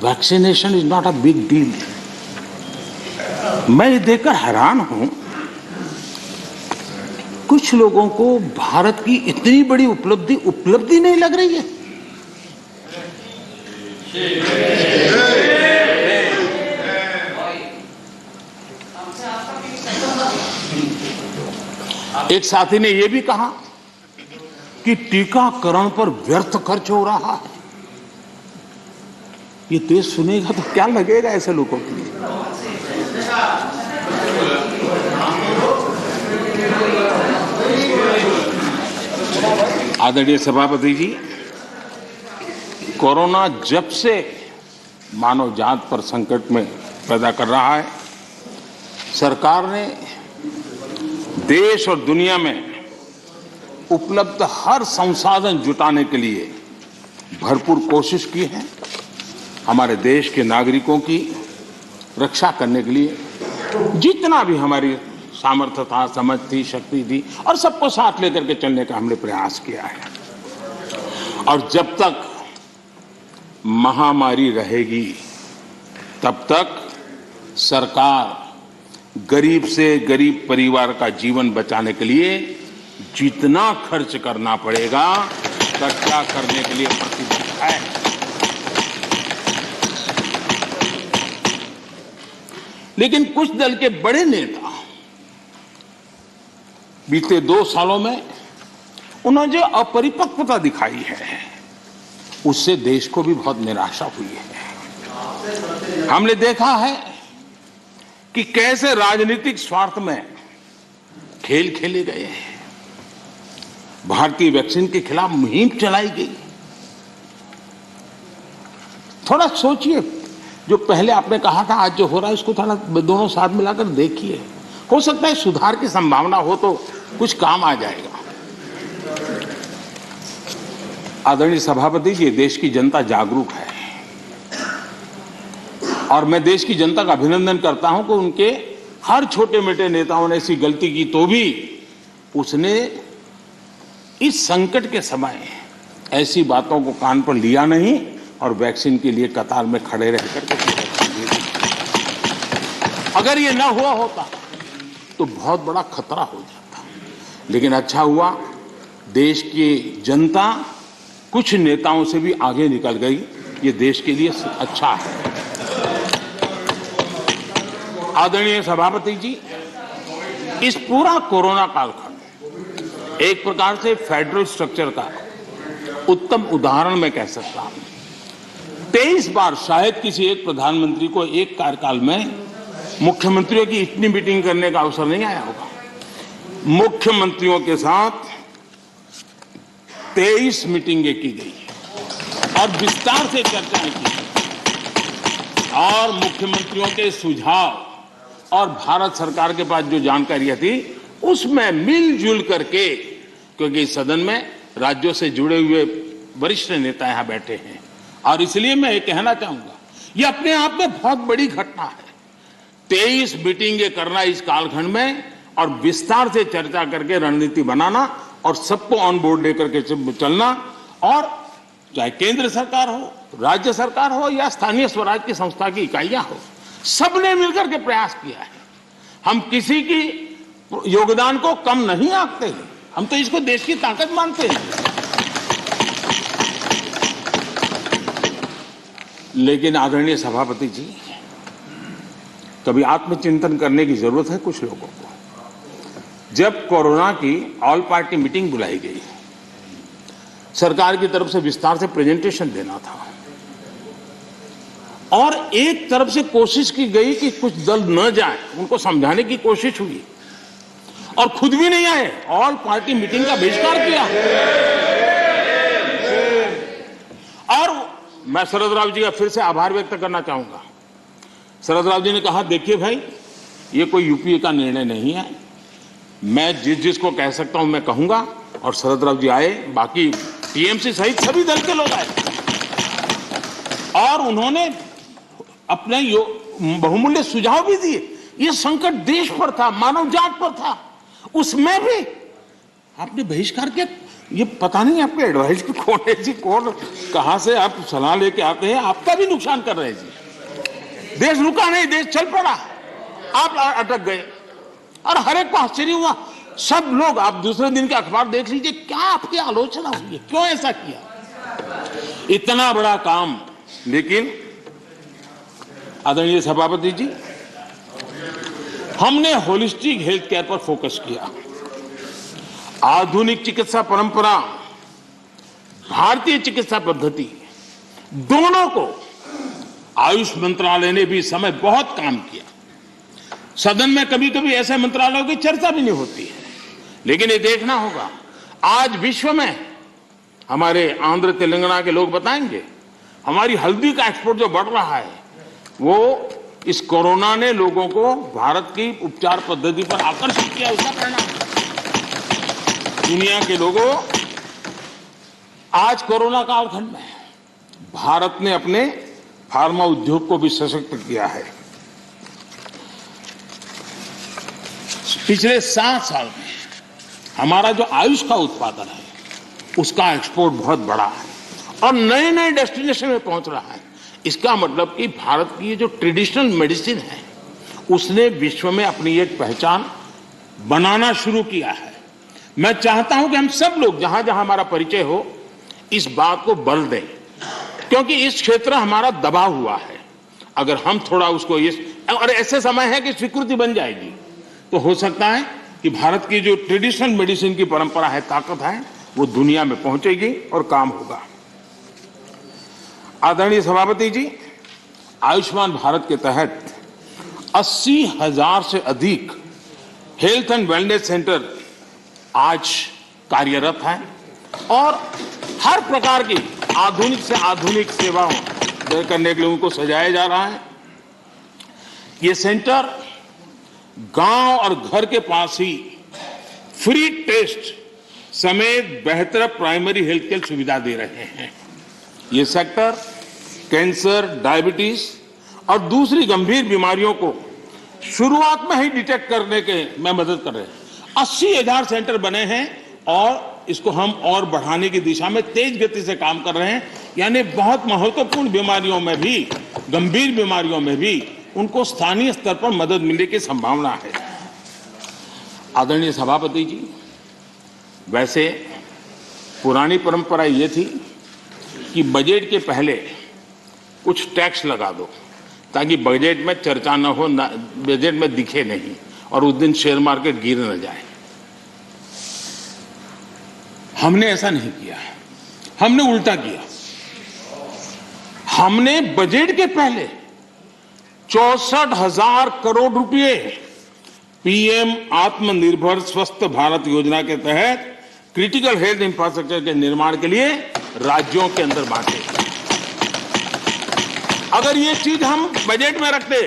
Vaccination is not a big deal. मैं ये देखकर हैरान हूं, कुछ लोगों को भारत की इतनी बड़ी उपलब्धि नहीं लग रही है। एक साथी ने यह भी कहा कि टीकाकरण पर व्यर्थ खर्च हो रहा है। ये देश सुनेगा तो क्या लगेगा ऐसे लोगों के लिए? आदरणीय सभापति जी, कोरोना जब से मानव जात पर संकट में पैदा कर रहा है, सरकार ने देश और दुनिया में उपलब्ध हर संसाधन जुटाने के लिए भरपूर कोशिश की है। हमारे देश के नागरिकों की रक्षा करने के लिए जितना भी हमारी सामर्थ्य था, समझ थी, शक्ति थी, और सबको साथ लेकर के चलने का हमने प्रयास किया है। और जब तक महामारी रहेगी तब तक सरकार गरीब से गरीब परिवार का जीवन बचाने के लिए जितना खर्च करना पड़ेगा, क्या करने के लिए प्रतिबद्ध है। है। लेकिन कुछ दल के बड़े नेता बीते 2 सालों में उन्होंने जो अपरिपक्वता दिखाई है, उससे देश को भी बहुत निराशा हुई है। हमने देखा है कि कैसे राजनीतिक स्वार्थ में खेल खेले गए हैं। भारतीय वैक्सीन के खिलाफ मुहिम चलाई गई। थोड़ा सोचिए, जो पहले आपने कहा था, आज जो हो रहा है, इसको थोड़ा दोनों साथ मिलाकर देखिए। हो सकता है सुधार की संभावना हो तो कुछ काम आ जाएगा। आदरणीय सभापति जी, देश की जनता जागरूक है और मैं देश की जनता का अभिनंदन करता हूं कि उनके हर छोटे मोटे नेताओं ने ऐसी गलती की तो भी उसने इस संकट के समय ऐसी बातों को कान पर लिया नहीं और वैक्सीन के लिए कतार में खड़े रहकर के, अगर ये न हुआ होता तो बहुत बड़ा खतरा हो जाता। लेकिन अच्छा हुआ, देश की जनता कुछ नेताओं से भी आगे निकल गई। ये देश के लिए अच्छा है। आदरणीय सभापति जी, इस पूरा कोरोना कालखंड एक प्रकार से फेडरल स्ट्रक्चर का उत्तम उदाहरण मैं कह सकता हूं। 23 बार शायद किसी एक प्रधानमंत्री को एक कार्यकाल में मुख्यमंत्रियों की इतनी मीटिंग करने का अवसर नहीं आया होगा। मुख्यमंत्रियों के साथ 23 मीटिंगें की गई और विस्तार से चर्चाएं की और मुख्यमंत्रियों के सुझाव और भारत सरकार के पास जो जानकारियां थी उसमें मिलजुल करके, क्योंकि इस सदन में राज्यों से जुड़े हुए वरिष्ठ नेता यहां बैठे हैं और इसलिए मैं ये कहना चाहूंगा, ये अपने आप में बहुत बड़ी घटना है। 23 मीटिंगें करना इस कालखंड में और विस्तार से चर्चा करके रणनीति बनाना और सबको ऑन बोर्ड लेकर के चलना, और चाहे केंद्र सरकार हो, राज्य सरकार हो या स्थानीय स्वराज की संस्था की इकाइयां हो, सबने मिलकर के प्रयास किया है। हम किसी की योगदान को कम नहीं आंकते हैं, हम तो इसको देश की ताकत मानते हैं। लेकिन आदरणीय सभापति जी, कभी आत्मचिंतन करने की जरूरत है कुछ लोगों को। जब कोरोना की ऑल पार्टी मीटिंग बुलाई गई, सरकार की तरफ से विस्तार से प्रेजेंटेशन देना था और एक तरफ से कोशिश की गई कि कुछ दल न जाए, उनको समझाने की कोशिश हुई और खुद भी नहीं आए, ऑल पार्टी मीटिंग का बहिष्कार किया। और मैं शरद राव जी का फिर से आभार व्यक्त करना चाहूंगा। शरद राव जी ने कहा, देखिए भाई, ये कोई यूपीए का निर्णय नहीं है, मैं जिसको कह सकता हूं मैं कहूंगा। और शरद राव जी आए, बाकी टीएमसी सहित सभी दल के लोग आए और उन्होंने अपने बहुमूल्य सुझाव भी दिए। ये संकट देश पर था, मानव जात पर था, उसमें भी आपने बहिष्कार किया। ये पता नहीं आपके एडवाइजर कौन है जी, कौन कहां से आप सलाह लेके आते हैं, आपका भी नुकसान कर रहे हैं जी। देश रुका नहीं, देश चल पड़ा, आप अटक गए और हर एक को आश्चर्य हुआ। सब लोग, आप दूसरे दिन के अखबार देख लीजिए, क्या आपकी आलोचना हुई है, क्यों ऐसा किया, इतना बड़ा काम। लेकिन आदरणीय सभापति जी, हमने होलिस्टिक हेल्थ केयर पर फोकस किया। आधुनिक चिकित्सा परंपरा, भारतीय चिकित्सा पद्धति, दोनों को आयुष मंत्रालय ने भी समय बहुत काम किया। सदन में कभी कभी ऐसे मंत्रालयों की चर्चा भी नहीं होती है, लेकिन ये देखना होगा, आज विश्व में हमारे आंध्र तेलंगाना के लोग बताएंगे, हमारी हल्दी का एक्सपोर्ट जो बढ़ रहा है, वो इस कोरोना ने लोगों को भारत की उपचार पद्धति पर आकर्षित किया, उसका परिणाम। दुनिया के लोगों, आज कोरोना कालखंड में भारत ने अपने फार्मा उद्योग को भी सशक्त किया है। पिछले 7 साल में हमारा जो आयुष का उत्पादन है, उसका एक्सपोर्ट बहुत बड़ा है और नए नए डेस्टिनेशन में पहुंच रहा है। इसका मतलब कि भारत की जो ट्रेडिशनल मेडिसिन है, उसने विश्व में अपनी एक पहचान बनाना शुरू किया है। मैं चाहता हूं कि हम सब लोग, जहां जहां हमारा परिचय हो, इस बात को बल दें क्योंकि इस क्षेत्र हमारा दबा हुआ है। अगर हम थोड़ा उसको और ऐसे समय है कि स्वीकृति बन जाएगी तो हो सकता है कि भारत की जो ट्रेडिशनल मेडिसिन की परंपरा है, ताकत है, वो दुनिया में पहुंचेगी और काम होगा। आदरणीय सभापति जी, आयुष्मान भारत के तहत 80,000 से अधिक हेल्थ एंड वेलनेस सेंटर आज कार्यरत हैं और हर प्रकार की आधुनिक से आधुनिक सेवाओं करने के लिए उनको सजाया जा रहा है। ये सेंटर गांव और घर के पास ही फ्री टेस्ट समेत बेहतर प्राइमरी हेल्थ केयर सुविधा दे रहे हैं। ये सेक्टर कैंसर, डायबिटीज और दूसरी गंभीर बीमारियों को शुरुआत में ही डिटेक्ट करने के में मदद कर रहे हैं। 80,000 सेंटर बने हैं और इसको हम और बढ़ाने की दिशा में तेज गति से काम कर रहे हैं। यानी बहुत महत्वपूर्ण बीमारियों में भी, गंभीर बीमारियों में भी उनको स्थानीय स्तर पर मदद मिलने की संभावना है। आदरणीय सभापति जी, वैसे पुरानी परंपरा ये थी कि बजट के पहले कुछ टैक्स लगा दो ताकि बजट में चर्चा न हो, बजट में दिखे नहीं और उस दिन शेयर मार्केट गिर न जाए। हमने ऐसा नहीं किया, हमने उल्टा किया। हमने बजट के पहले 64,000 करोड़ रुपए पीएम आत्मनिर्भर स्वस्थ भारत योजना के तहत क्रिटिकल हेल्थ इंफ्रास्ट्रक्चर के निर्माण के लिए राज्यों के अंदर बांटे। अगर ये चीज हम बजट में रखते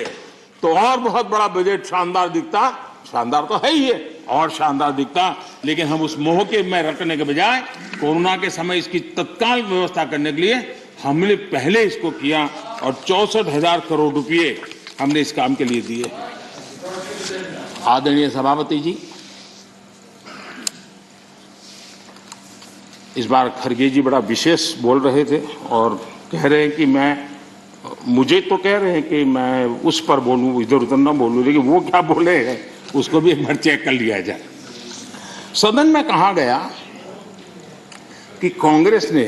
तो और बहुत बड़ा बजट शानदार दिखता। शानदार तो है ही है, और शानदार दिखता, लेकिन हम उस मोह के में रखने के बजाय कोरोना के समय इसकी तत्काल व्यवस्था करने के लिए हमने पहले इसको किया और 64,000 करोड़ रुपए हमने इस काम के लिए दिए। आदरणीय सभापति जी, इस बार खड़गे जी बड़ा विशेष बोल रहे थे और कह रहे हैं कि मुझे तो कह रहे हैं कि मैं उस पर बोलूं, इधर उधर ना बोलूं, लेकिन वो क्या बोले हैं उसको भी एक बार चेक कर लिया जाए। सदन में कहा गया कि कांग्रेस ने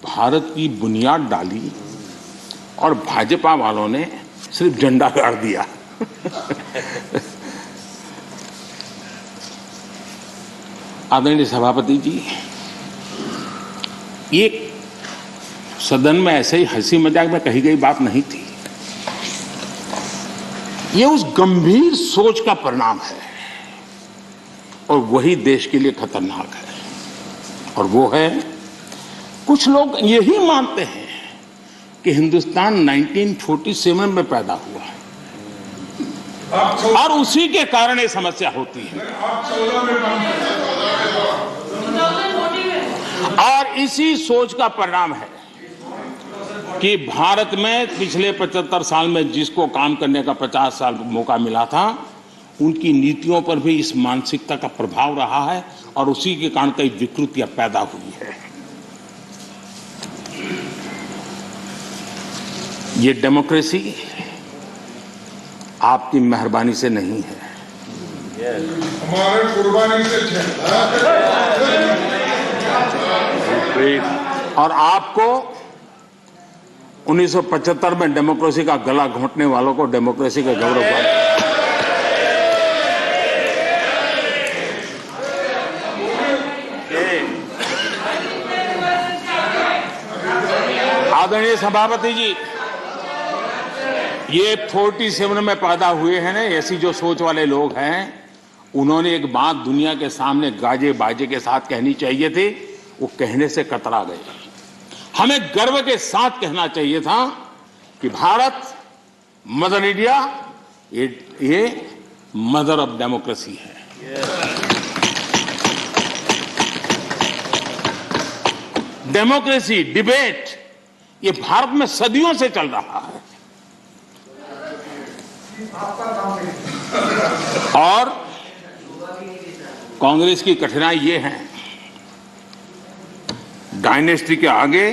भारत की बुनियाद डाली और भाजपा वालों ने सिर्फ झंडा गाड़ दिया। आदरणीय सभापति जी, ये सदन में ऐसे ही हंसी मजाक में कही गई बात नहीं थी। ये उस गंभीर सोच का परिणाम है और वही देश के लिए खतरनाक है। और वो है, कुछ लोग यही मानते हैं कि हिंदुस्तान 1947 में पैदा हुआ और उसी के कारण ये समस्या होती है। और इसी सोच का परिणाम है कि भारत में पिछले 75 साल में जिसको काम करने का 50 साल मौका मिला था, उनकी नीतियों पर भी इस मानसिकता का प्रभाव रहा है और उसी के कारण कई विकृतियां पैदा हुई है। ये डेमोक्रेसी आपकी मेहरबानी से नहीं है, हमारे कुर्बानी से और आपको 1975 में डेमोक्रेसी का गला घोंटने वालों को डेमोक्रेसी का गौरव आदरणीय सभापति जी, ये 47 में पैदा हुए हैं ना, ऐसी जो सोच वाले लोग हैं, उन्होंने एक बात दुनिया के सामने गाजे बाजे के साथ कहनी चाहिए थी, वो कहने से कतरा गए। हमें गर्व के साथ कहना चाहिए था कि भारत, मदर इंडिया, ये मदर ऑफ डेमोक्रेसी है। डेमोक्रेसी, डिबेट, ये भारत में सदियों से चल रहा है। और कांग्रेस की कठिनाई ये है, डायनेस्टी के आगे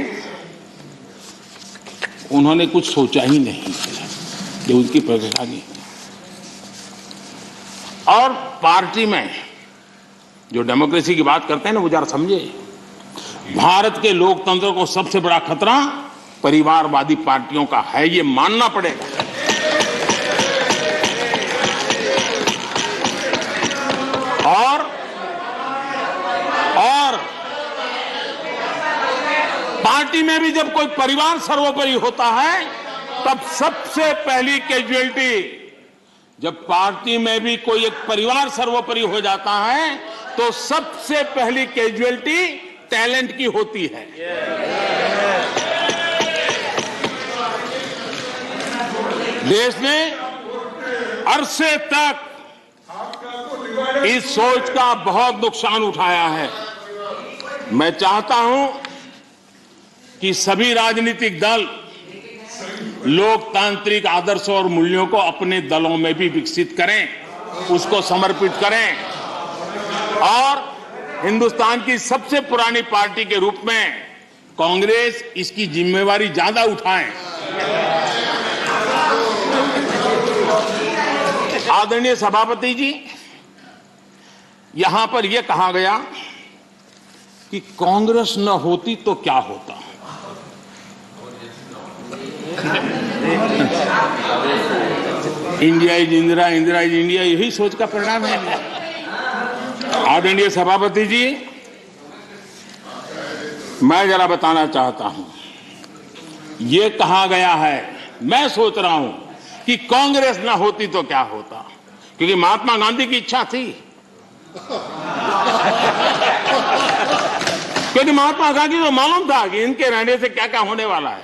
उन्होंने कुछ सोचा ही नहीं, ये उनकी परेशानी है। और पार्टी में जो डेमोक्रेसी की बात करते हैं ना, वो जरा समझे, भारत के लोकतंत्र को सबसे बड़ा खतरा परिवारवादी पार्टियों का है, ये मानना पड़ेगा। और पार्टी में भी जब कोई परिवार सर्वोपरि होता है तब सबसे पहली कैजुअलिटी, जब पार्टी में भी कोई एक परिवार सर्वोपरि हो जाता है तो सबसे पहली कैजुअलिटी टैलेंट की होती है। देश ने अरसे तक इस सोच का बहुत नुकसान उठाया है। मैं चाहता हूं कि सभी राजनीतिक दल लोकतांत्रिक आदर्शों और मूल्यों को अपने दलों में भी विकसित करें, उसको समर्पित करें और हिंदुस्तान की सबसे पुरानी पार्टी के रूप में कांग्रेस इसकी जिम्मेवारी ज्यादा उठाए। आदरणीय सभापति जी, यहां पर यह कहा गया कि कांग्रेस न होती तो क्या होता। India is Indira, Indira is India, यही सोच का परिणाम है। आदरणीय सभापति जी, मैं जरा बताना चाहता हूं, यह कहा गया है, मैं सोच रहा हूं कि कांग्रेस ना होती तो क्या होता, क्योंकि महात्मा गांधी की इच्छा थी। क्योंकि महात्मा गांधी को मालूम था कि इनके रहने से क्या क्या होने वाला है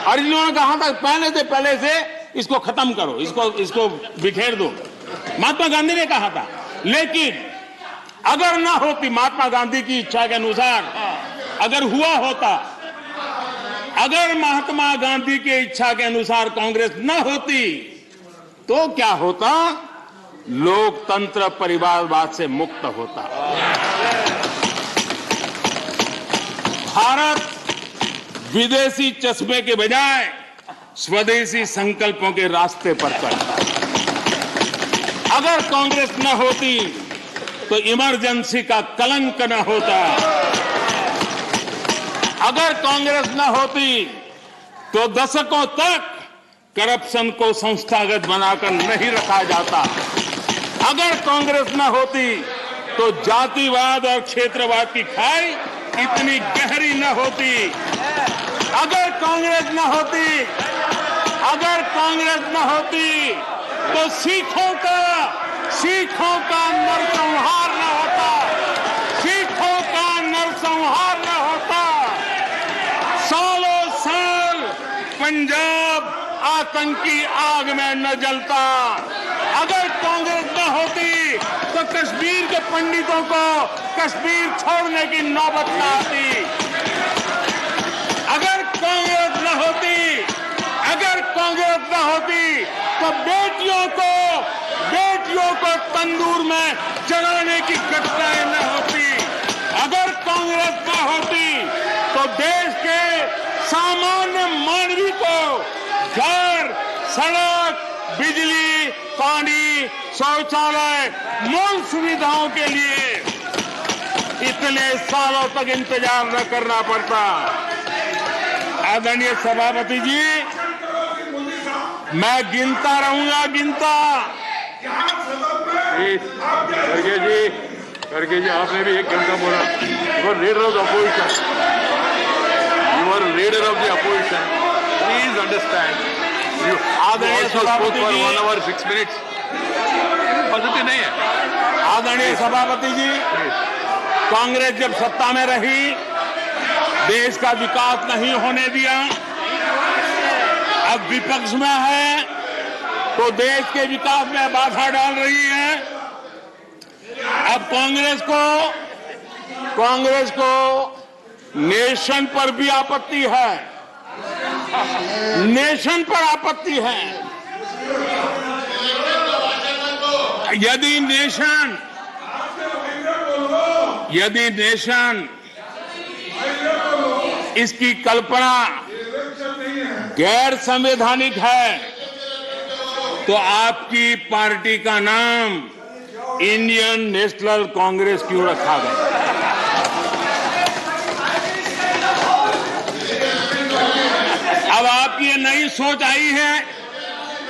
और इन्होंने कहा था पहले से इसको खत्म करो, इसको बिखेर दो। महात्मा गांधी ने कहा था। लेकिन अगर ना होती महात्मा गांधी की इच्छा के अनुसार, अगर हुआ होता, अगर महात्मा गांधी की इच्छा के अनुसार कांग्रेस न होती तो क्या होता? लोकतंत्र परिवारवाद से मुक्त होता। भारत विदेशी चश्मे के बजाय स्वदेशी संकल्पों के रास्ते पर चलता। अगर कांग्रेस न होती तो इमरजेंसी का कलंक न होता। अगर कांग्रेस न होती तो दशकों तक करप्शन को संस्थागत बनाकर नहीं रखा जाता। अगर कांग्रेस न होती तो जातिवाद और क्षेत्रवाद की खाई इतनी गहरी न होती। अगर कांग्रेस न होती तो सिखों का नरसंहार न होता। सिखों का नरसंहार न होता। सालों साल पंजाब आतंकी आग में न जलता। अगर कांग्रेस न होती तो कश्मीर के पंडितों को कश्मीर छोड़ने की नौबत न आती। अगर कांग्रेस न होती तो बेटियों को तंदूर में जलाने की घटनाएं न होती। अगर कांग्रेस न होती तो देश के सामान्य मानवी को घर, सड़क, बिजली, पानी, शौचालय, मूल सुविधाओं के लिए इतने सालों तक इंतजार न करना पड़ता। आदरणीय सभापति जी, मैं गिनता रहूंगा। खड़गे जी, आपने भी 1 घंटा बोला। You are leader of the opposition. Please understand. आदरणीय सभापति जी, 1 hour 6 minutes पद्धति नहीं है। आदरणीय सभापति जी, कांग्रेस जब सत्ता में रही, देश का विकास नहीं होने दिया। अब विपक्ष में है तो देश के विकास में बाधा डाल रही है। अब कांग्रेस को नेशन पर भी आपत्ति है। नेशन पर आपत्ति है। यदि नेशन इसकी कल्पना गैर संवैधानिक है तो आपकी पार्टी का नाम इंडियन नेशनल कांग्रेस क्यों रखा गया? नई सोच आई है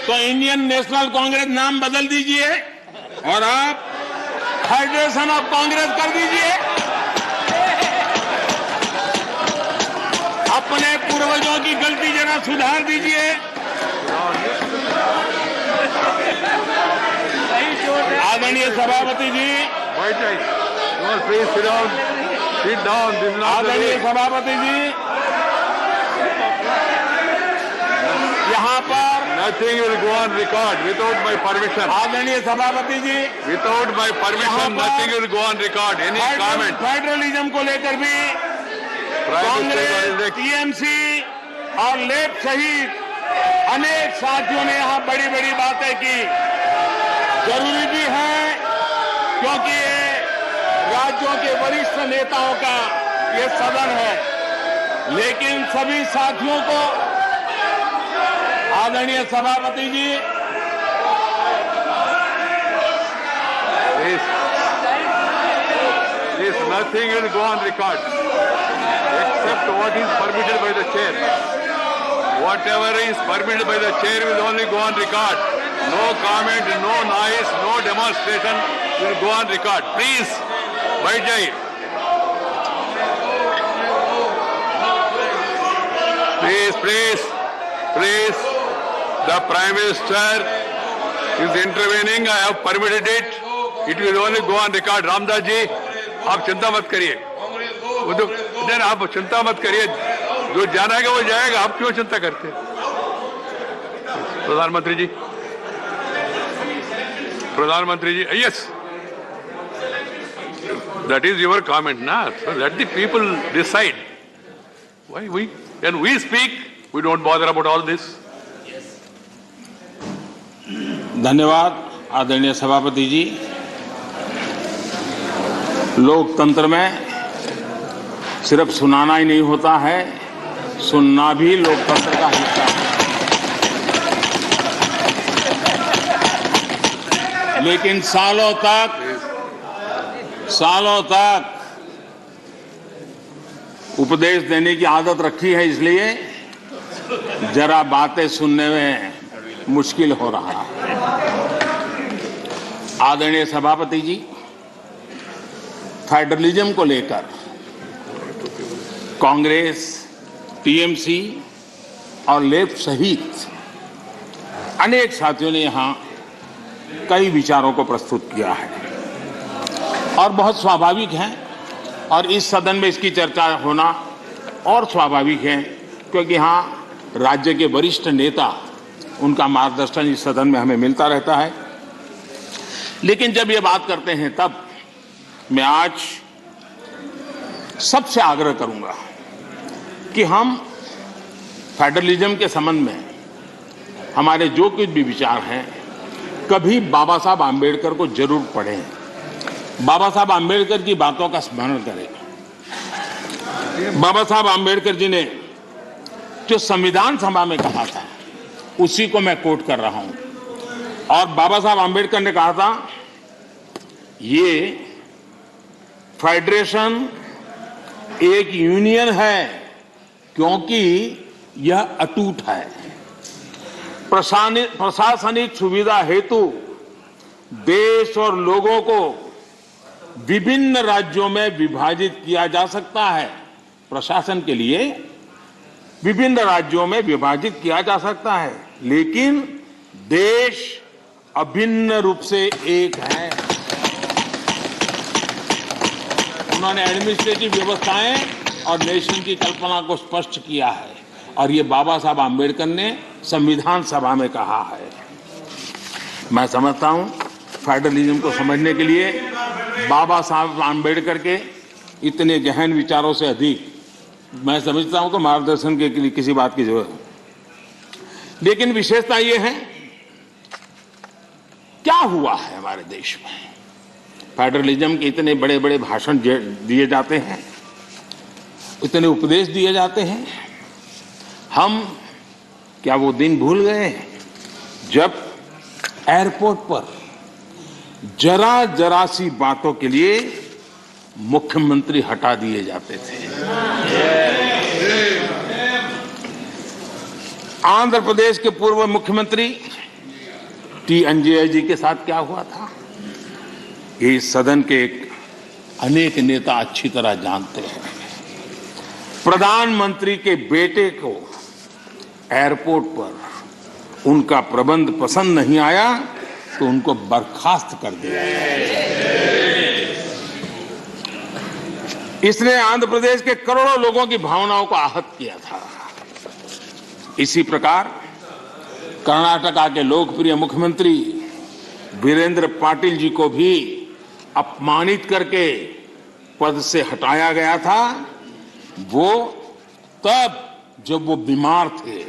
तो इंडियन नेशनल कांग्रेस नाम बदल दीजिए और आप फेडरेशन ऑफ कांग्रेस कर दीजिए। अपने पूर्वजों की गलती जरा सुधार दीजिए। आदरणीय सभापति जी, आदरणीय सभापति जी, यहाँ पर Nothing will go on record without my permission. आदरणीय सभापति जी, Without my permission, nothing will go on record. Any comment? Federalism को लेकर भी कांग्रेस, टीएमसी और लेफ्ट सहित अनेक साथियों ने यहाँ बड़ी बड़ी बातें की। जरूरी भी है क्योंकि ये राज्यों के वरिष्ठ नेताओं का ये सदन है, लेकिन सभी साथियों को आदरणीय सभापति जी, This nothing will go on record except what is permitted by the chair. Whatever is permitted by the chair will only go on record. No comment, no noise, no demonstration will go on record. Please, बैठ जाइए. Please. The Prime Minister is intervening. I have permitted it. It will only go on record. Ramdas ji, आप चिंता मत करिए. आप चिंता मत करिए. जो जाना है वो जाएगा. आप क्यों चिंता करते हैं? प्रधानमंत्री जी, yes. That is your comment, na? So let the people decide. Why when we speak, we don't bother about all this. धन्यवाद आदरणीय सभापति जी। लोकतंत्र में सिर्फ सुनाना ही नहीं होता है, सुनना भी लोकतंत्र का हिस्सा है। लेकिन सालों तक उपदेश देने की आदत रखी है, इसलिए जरा बातें सुनने में मुश्किल हो रहा है। आदरणीय सभापति जी, फेडरलिज्म को लेकर कांग्रेस, टीएमसी और लेफ्ट सहित अनेक साथियों ने यहां कई विचारों को प्रस्तुत किया है और बहुत स्वाभाविक है, और इस सदन में इसकी चर्चा होना और स्वाभाविक है क्योंकि यहां राज्य के वरिष्ठ नेता, उनका मार्गदर्शन इस सदन में हमें मिलता रहता है। लेकिन जब ये बात करते हैं तब मैं आज सबसे आग्रह करूंगा कि हम फेडरलिज्म के संबंध में हमारे जो कुछ भी विचार हैं, कभी बाबा साहब आम्बेडकर को जरूर पढ़ें, बाबा साहब आम्बेडकर की बातों का स्मरण करें। बाबा साहब आम्बेडकर जी ने जो संविधान सभा में कहा था, उसी को मैं कोट कर रहा हूं। और बाबा साहब आम्बेडकर ने कहा था, ये फेडरेशन एक यूनियन है क्योंकि यह अटूट है। प्रशासनिक सुविधा हेतु देश और लोगों को विभिन्न राज्यों में विभाजित किया जा सकता है। प्रशासन के लिए विभिन्न राज्यों में विभाजित किया जा सकता है, लेकिन देश अभिन्न रूप से एक है। उन्होंने एडमिनिस्ट्रेटिव व्यवस्थाएं और नेशन की कल्पना को स्पष्ट किया है, और ये बाबा साहब आम्बेडकर ने संविधान सभा में कहा है। मैं समझता हूं फेडरलिज्म को समझने के लिए बाबा साहब आम्बेडकर के इतने गहन विचारों से अधिक मैं समझता हूं कि मार्गदर्शन के लिए किसी बात की जरूरत है। लेकिन विशेषता यह है, क्या हुआ है हमारे देश में, फेडरलिज्म के इतने बड़े बड़े भाषण दिए जाते हैं, इतने उपदेश दिए जाते हैं। हम क्या वो दिन भूल गए जब एयरपोर्ट पर जरा जरा सी बातों के लिए मुख्यमंत्री हटा दिए जाते थे। आंध्र प्रदेश के पूर्व मुख्यमंत्री टी अंजय जी के साथ क्या हुआ था, ये सदन के अनेक नेता अच्छी तरह जानते हैं। प्रधानमंत्री के बेटे को एयरपोर्ट पर उनका प्रबंध पसंद नहीं आया तो उनको बर्खास्त कर दिया। इसने आंध्र प्रदेश के करोड़ों लोगों की भावनाओं को आहत किया था। इसी प्रकार कर्नाटका के लोकप्रिय मुख्यमंत्री वीरेंद्र पाटिल जी को भी अपमानित करके पद से हटाया गया था, वो तब जब वो बीमार थे।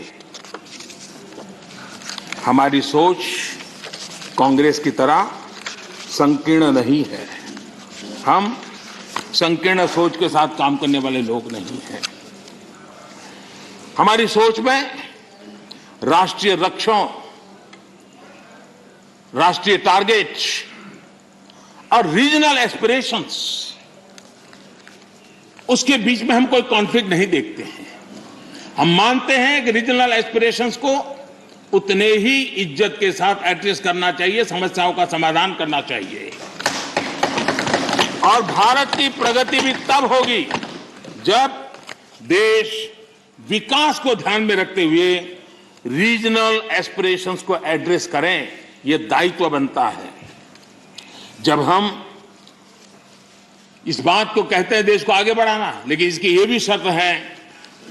हमारी सोच कांग्रेस की तरह संकीर्ण नहीं है। हम संकीर्ण सोच के साथ काम करने वाले लोग नहीं हैं। हमारी सोच में राष्ट्रीय लक्ष्यों, राष्ट्रीय टारगेट और रीजनल एस्पिरेशंस, उसके बीच में हम कोई कॉन्फ्लिक्ट नहीं देखते हैं। हम मानते हैं कि रीजनल एस्पिरेशंस को उतने ही इज्जत के साथ एड्रेस करना चाहिए, समस्याओं का समाधान करना चाहिए। और भारत की प्रगति भी तब होगी जब देश विकास को ध्यान में रखते हुए रीजनल एस्पिरेशंस को एड्रेस करें। यह दायित्व बनता है। जब हम इस बात को कहते हैं देश को आगे बढ़ाना, लेकिन इसकी यह भी शर्त है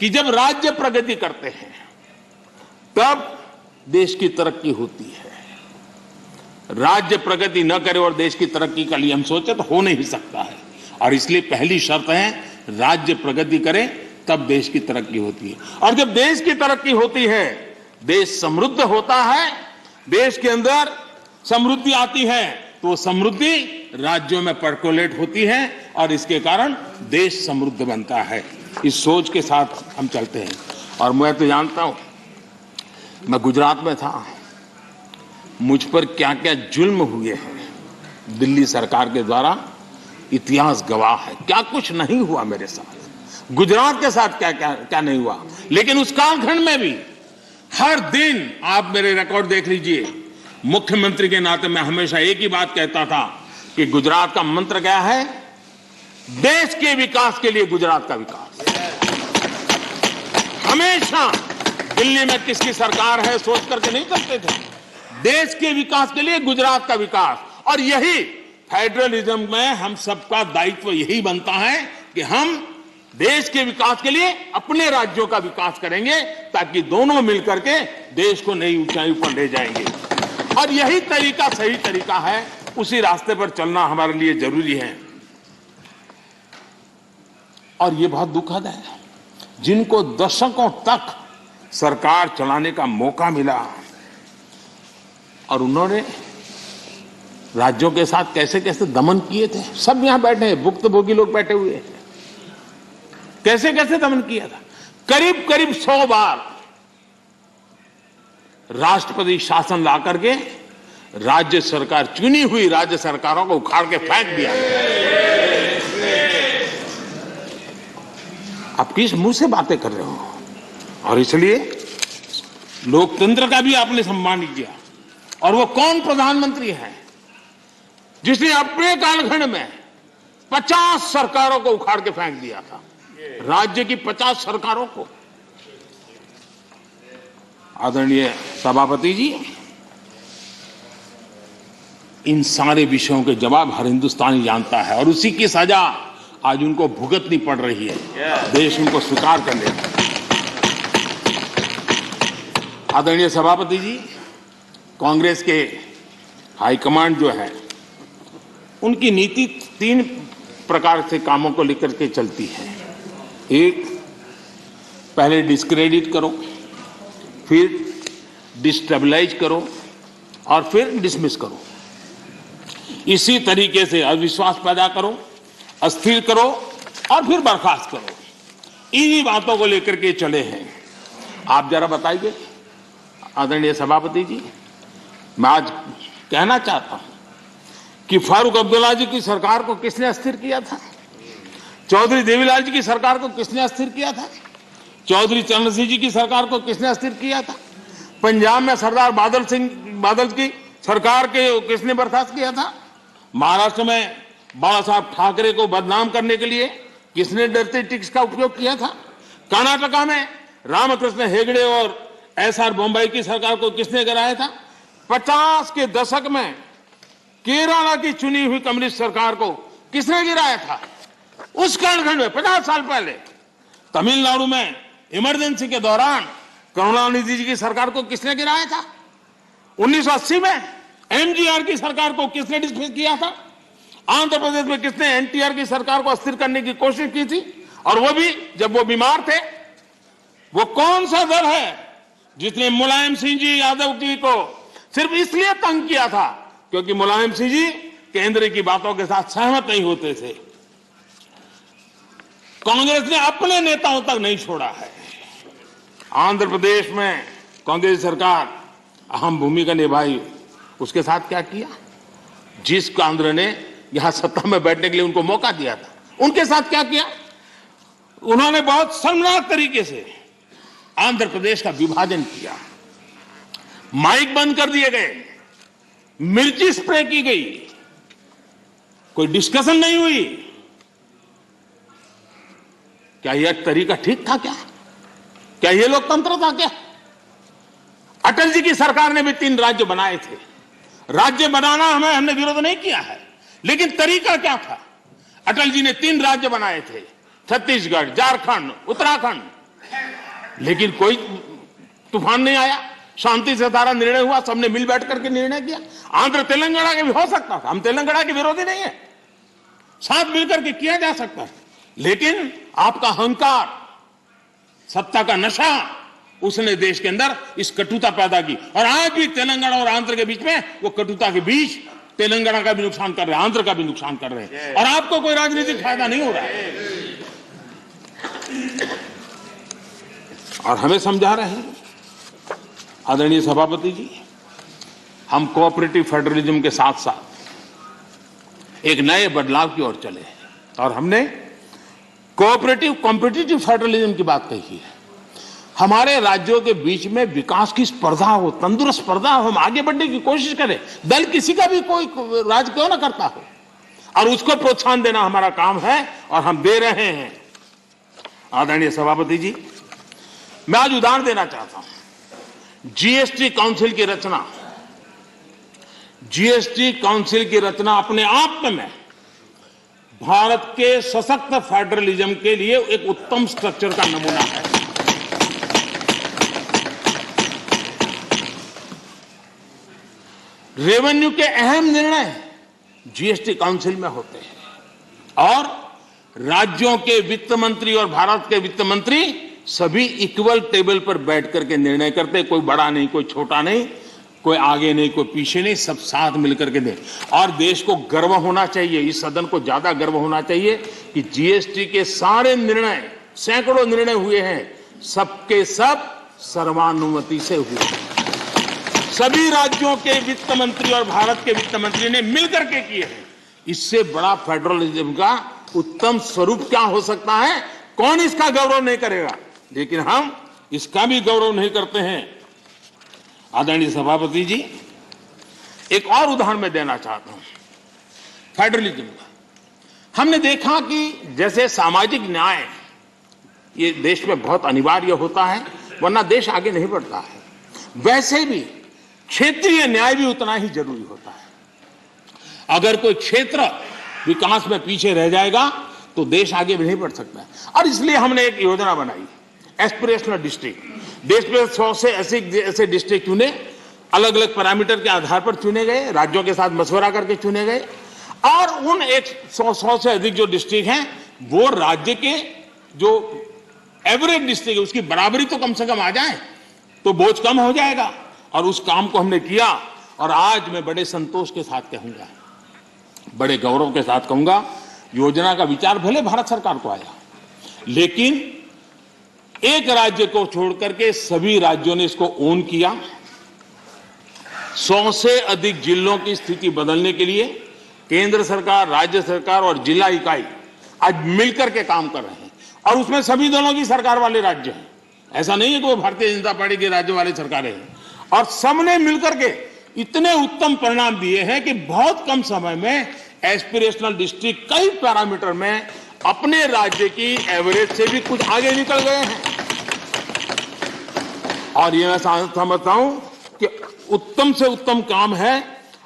कि जब राज्य प्रगति करते हैं तब देश की तरक्की होती है। राज्य प्रगति न करे और देश की तरक्की के लिए हम सोचे तो हो नहीं सकता है। और इसलिए पहली शर्त है राज्य प्रगति करे तब देश की तरक्की होती है। और जब देश की तरक्की होती है, देश समृद्ध होता है, देश के अंदर समृद्धि आती है, तो वो समृद्धि राज्यों में पर्कोलेट होती है और इसके कारण देश समृद्ध बनता है। इस सोच के साथ हम चलते हैं। और मैं तो जानता हूं, मैं गुजरात में था, मुझ पर क्या क्या जुल्म हुए हैं दिल्ली सरकार के द्वारा, इतिहास गवाह है। क्या कुछ नहीं हुआ मेरे साथ, गुजरात के साथ क्या क्या क्या नहीं हुआ। लेकिन उस कालखंड में भी हर दिन आप मेरे रिकॉर्ड देख लीजिए, मुख्यमंत्री के नाते मैं हमेशा एक ही बात कहता था कि गुजरात का मंत्र क्या है, देश के विकास के लिए गुजरात का विकास। हमेशा दिल्ली में किसकी सरकार है सोच करके नहीं करते थे, देश के विकास के लिए गुजरात का विकास। और यही फेडरलिज्म में हम सबका दायित्व यही बनता है कि हम देश के विकास के लिए अपने राज्यों का विकास करेंगे, ताकि दोनों मिलकर के देश को नई ऊंचाई पर ले जाएंगे। और यही तरीका सही तरीका है, उसी रास्ते पर चलना हमारे लिए जरूरी है। और ये बहुत दुखद है, जिनको दशकों तक सरकार चलाने का मौका मिला और उन्होंने राज्यों के साथ कैसे कैसे दमन किए थे। सब यहां बैठे हैं, भुक्तभोगी लोग बैठे हुए हैं। कैसे कैसे दमन किया था, करीब करीब 100 बार राष्ट्रपति शासन ला करके राज्य सरकार, चुनी हुई राज्य सरकारों को उखाड़ के फेंक दिया। आप किस मुंह से बातें कर रहे हो। और इसलिए लोकतंत्र का भी आपने सम्मान नहीं किया। और वो कौन प्रधानमंत्री है जिसने अपने कालखंड में 50 सरकारों को उखाड़ के फेंक दिया था, राज्य की 50 सरकारों को। आदरणीय सभापति जी, इन सारे विषयों के जवाब हर हिंदुस्तानी जानता है और उसी की सजा आज उनको भुगतनी पड़ रही है। देश उनको स्वीकार कर लेता है। आदरणीय सभापति जी, कांग्रेस के हाईकमांड जो है, उनकी नीति 3 प्रकार से कामों को लेकर के चलती है। एक, पहले डिस्क्रेडिट करो, फिर डिस्टेबलाइज करो और फिर डिसमिस करो। इसी तरीके से अविश्वास पैदा करो, अस्थिर करो और फिर बर्खास्त करो। इन्हीं बातों को लेकर के चले हैं। आप जरा बताइए आदरणीय सभापति जी, मैं आज कहना चाहता हूं कि फारूक अब्दुल्ला जी की सरकार को किसने अस्थिर किया था, चौधरी देवीलाल जी की सरकार को किसने अस्थिर किया था, चौधरी चरण सिंह जी की सरकार को किसने अस्थिर किया था? पंजाब में सरदार बादल की सरकार के किसने बर्खास्त किया था? महाराष्ट्र में बाला साहब ठाकरे को बदनाम करने के लिए किसने डर्टी ट्रिक्स का उपयोग किया था? कर्नाटका में रामकृष्ण हेगड़े और एसआर बोम्बई की सरकार को किसने गिराया था? 50 के दशक में केरला की चुनी हुई कम्युनिस्ट सरकार को किसने गिराया था? उस कालखंड में 50 साल पहले तमिलनाडु में इमरजेंसी के दौरान करुणानिधि जी की सरकार को किसने गिराया था? 1980 में एमजीआर की सरकार को किसने डिसमिस किया था? आंध्र प्रदेश में किसने एनटीआर की सरकार को अस्थिर करने की कोशिश की थी? और वो भी जब वो बीमार थे। वो कौन सा दल है जिसने मुलायम सिंह जी यादव जी को सिर्फ इसलिए तंग किया था क्योंकि मुलायम सिंह जी केंद्र की बातों के साथ सहमत नहीं होते थे? कांग्रेस ने अपने नेताओं तक नहीं छोड़ा है। आंध्र प्रदेश में कांग्रेस सरकार अहम भूमिका निभाई। उसके साथ क्या किया? जिस केंद्र ने यहां सत्ता में बैठने के लिए उनको मौका दिया था, उनके साथ क्या किया? उन्होंने बहुत शर्मनाक तरीके से आंध्र प्रदेश का विभाजन किया। माइक बंद कर दिए गए, मिर्ची स्प्रे की गई, कोई डिस्कशन नहीं हुई। क्या यह तरीका ठीक था? क्या यह लोकतंत्र था? क्या अटल जी की सरकार ने भी 3 राज्य बनाए थे। राज्य बनाना हमने विरोध नहीं किया है, लेकिन तरीका क्या था? अटल जी ने 3 राज्य बनाए थे, छत्तीसगढ़, झारखंड, उत्तराखंड, लेकिन कोई तूफान नहीं आया। शांति से सारा निर्णय हुआ, सबने मिल बैठ करके निर्णय किया। आंध्र तेलंगाना के भी हो सकता था, हम तेलंगाना के विरोधी नहीं है, साथ मिलकर के किया जा सकता है, लेकिन आपका अहंकार, सत्ता का नशा, उसने देश के अंदर इस कटुता पैदा की। और आज भी तेलंगाना और आंध्र के बीच में वो कटुता के बीच तेलंगाना का भी नुकसान कर रहे हैं, आंध्र का भी नुकसान कर रहे हैं, और आपको कोई राजनीतिक फायदा नहीं हो रहा है। और हमें समझा रहे हैं आदरणीय सभापति जी, हम कोऑपरेटिव फेडरलिज्म के साथ साथ एक नए बदलाव की ओर चले और हमने कोऑपरेटिव कॉम्पिटिटिव फेडरलिज्म की बात कही है। हमारे राज्यों के बीच में विकास की स्पर्धा हो, तंदुरुस्त स्पर्धा हो, हम आगे बढ़ने की कोशिश करें। दल किसी का भी कोई राज क्यों ना करता हो, और उसको प्रोत्साहन देना हमारा काम है और हम दे रहे हैं। आदरणीय सभापति जी, मैं आज उदाहरण देना चाहता हूं। जीएसटी काउंसिल की रचना, जीएसटी काउंसिल की रचना अपने आप में भारत के सशक्त फेडरलिज्म के लिए एक उत्तम स्ट्रक्चर का नमूना है। रेवेन्यू के अहम निर्णय जीएसटी काउंसिल में होते हैं और राज्यों के वित्त मंत्री और भारत के वित्त मंत्री सभी इक्वल टेबल पर बैठ करके निर्णय करते, कोई बड़ा नहीं, कोई छोटा नहीं, कोई आगे नहीं, कोई पीछे नहीं, सब साथ मिलकर के दे। और देश को गर्व होना चाहिए, इस सदन को ज्यादा गर्व होना चाहिए कि जीएसटी के सारे निर्णय, सैकड़ों निर्णय हुए हैं, सबके सब सर्वानुमति से हुए। सभी राज्यों के वित्त मंत्री और भारत के वित्त मंत्री ने मिलकर के किए हैं। इससे बड़ा फेडरलिज्म का उत्तम स्वरूप क्या हो सकता है? कौन इसका गौरव नहीं करेगा? लेकिन हम इसका भी गौरव नहीं करते हैं। आदरणीय सभापति जी, एक और उदाहरण मैं देना चाहता हूं फेडरलिज्म का। हमने देखा कि जैसे सामाजिक न्याय ये देश में बहुत अनिवार्य होता है, वरना देश आगे नहीं बढ़ता है, वैसे भी क्षेत्रीय न्याय भी उतना ही जरूरी होता है। अगर कोई क्षेत्र विकास में पीछे रह जाएगा तो देश आगे भी नहीं बढ़ सकता है। और इसलिए हमने एक योजना बनाई, एस्पिरेशनल डिस्ट्रिक्ट। देश में 100 से ऐसे डिस्ट्रिक्ट चुने, अलग अलग पैरामीटर के आधार पर चुने गए, राज्यों के साथ मशवरा करके चुने गए, और उन 100 से अधिक जो डिस्ट्रिक्ट हैं वो राज्य के जो एवरेज डिस्ट्रिक्ट है उसकी बराबरी तो कम से कम आ जाए तो बोझ कम हो जाएगा। और उस काम को हमने किया और आज मैं बड़े संतोष के साथ कहूंगा, बड़े गौरव के साथ कहूंगा, योजना का विचार भले भारत सरकार को आया, लेकिन एक राज्य को छोड़कर के सभी राज्यों ने इसको ओन किया। 100 से अधिक जिलों की स्थिति बदलने के लिए केंद्र सरकार, राज्य सरकार और जिला इकाई आज मिलकर के काम कर रहे हैं, और उसमें सभी दलों की सरकार वाले राज्य हैं। ऐसा नहीं है कि वो भारतीय जनता पार्टी की राज्य वाली सरकारें हैं। और सबने मिलकर के इतने उत्तम परिणाम दिए हैं कि बहुत कम समय में एस्पिरेशनल डिस्ट्रिक्ट कई पैरामीटर में अपने राज्य की एवरेज से भी कुछ आगे निकल गए हैं। और ये मैं समझता हूं कि उत्तम से उत्तम काम है।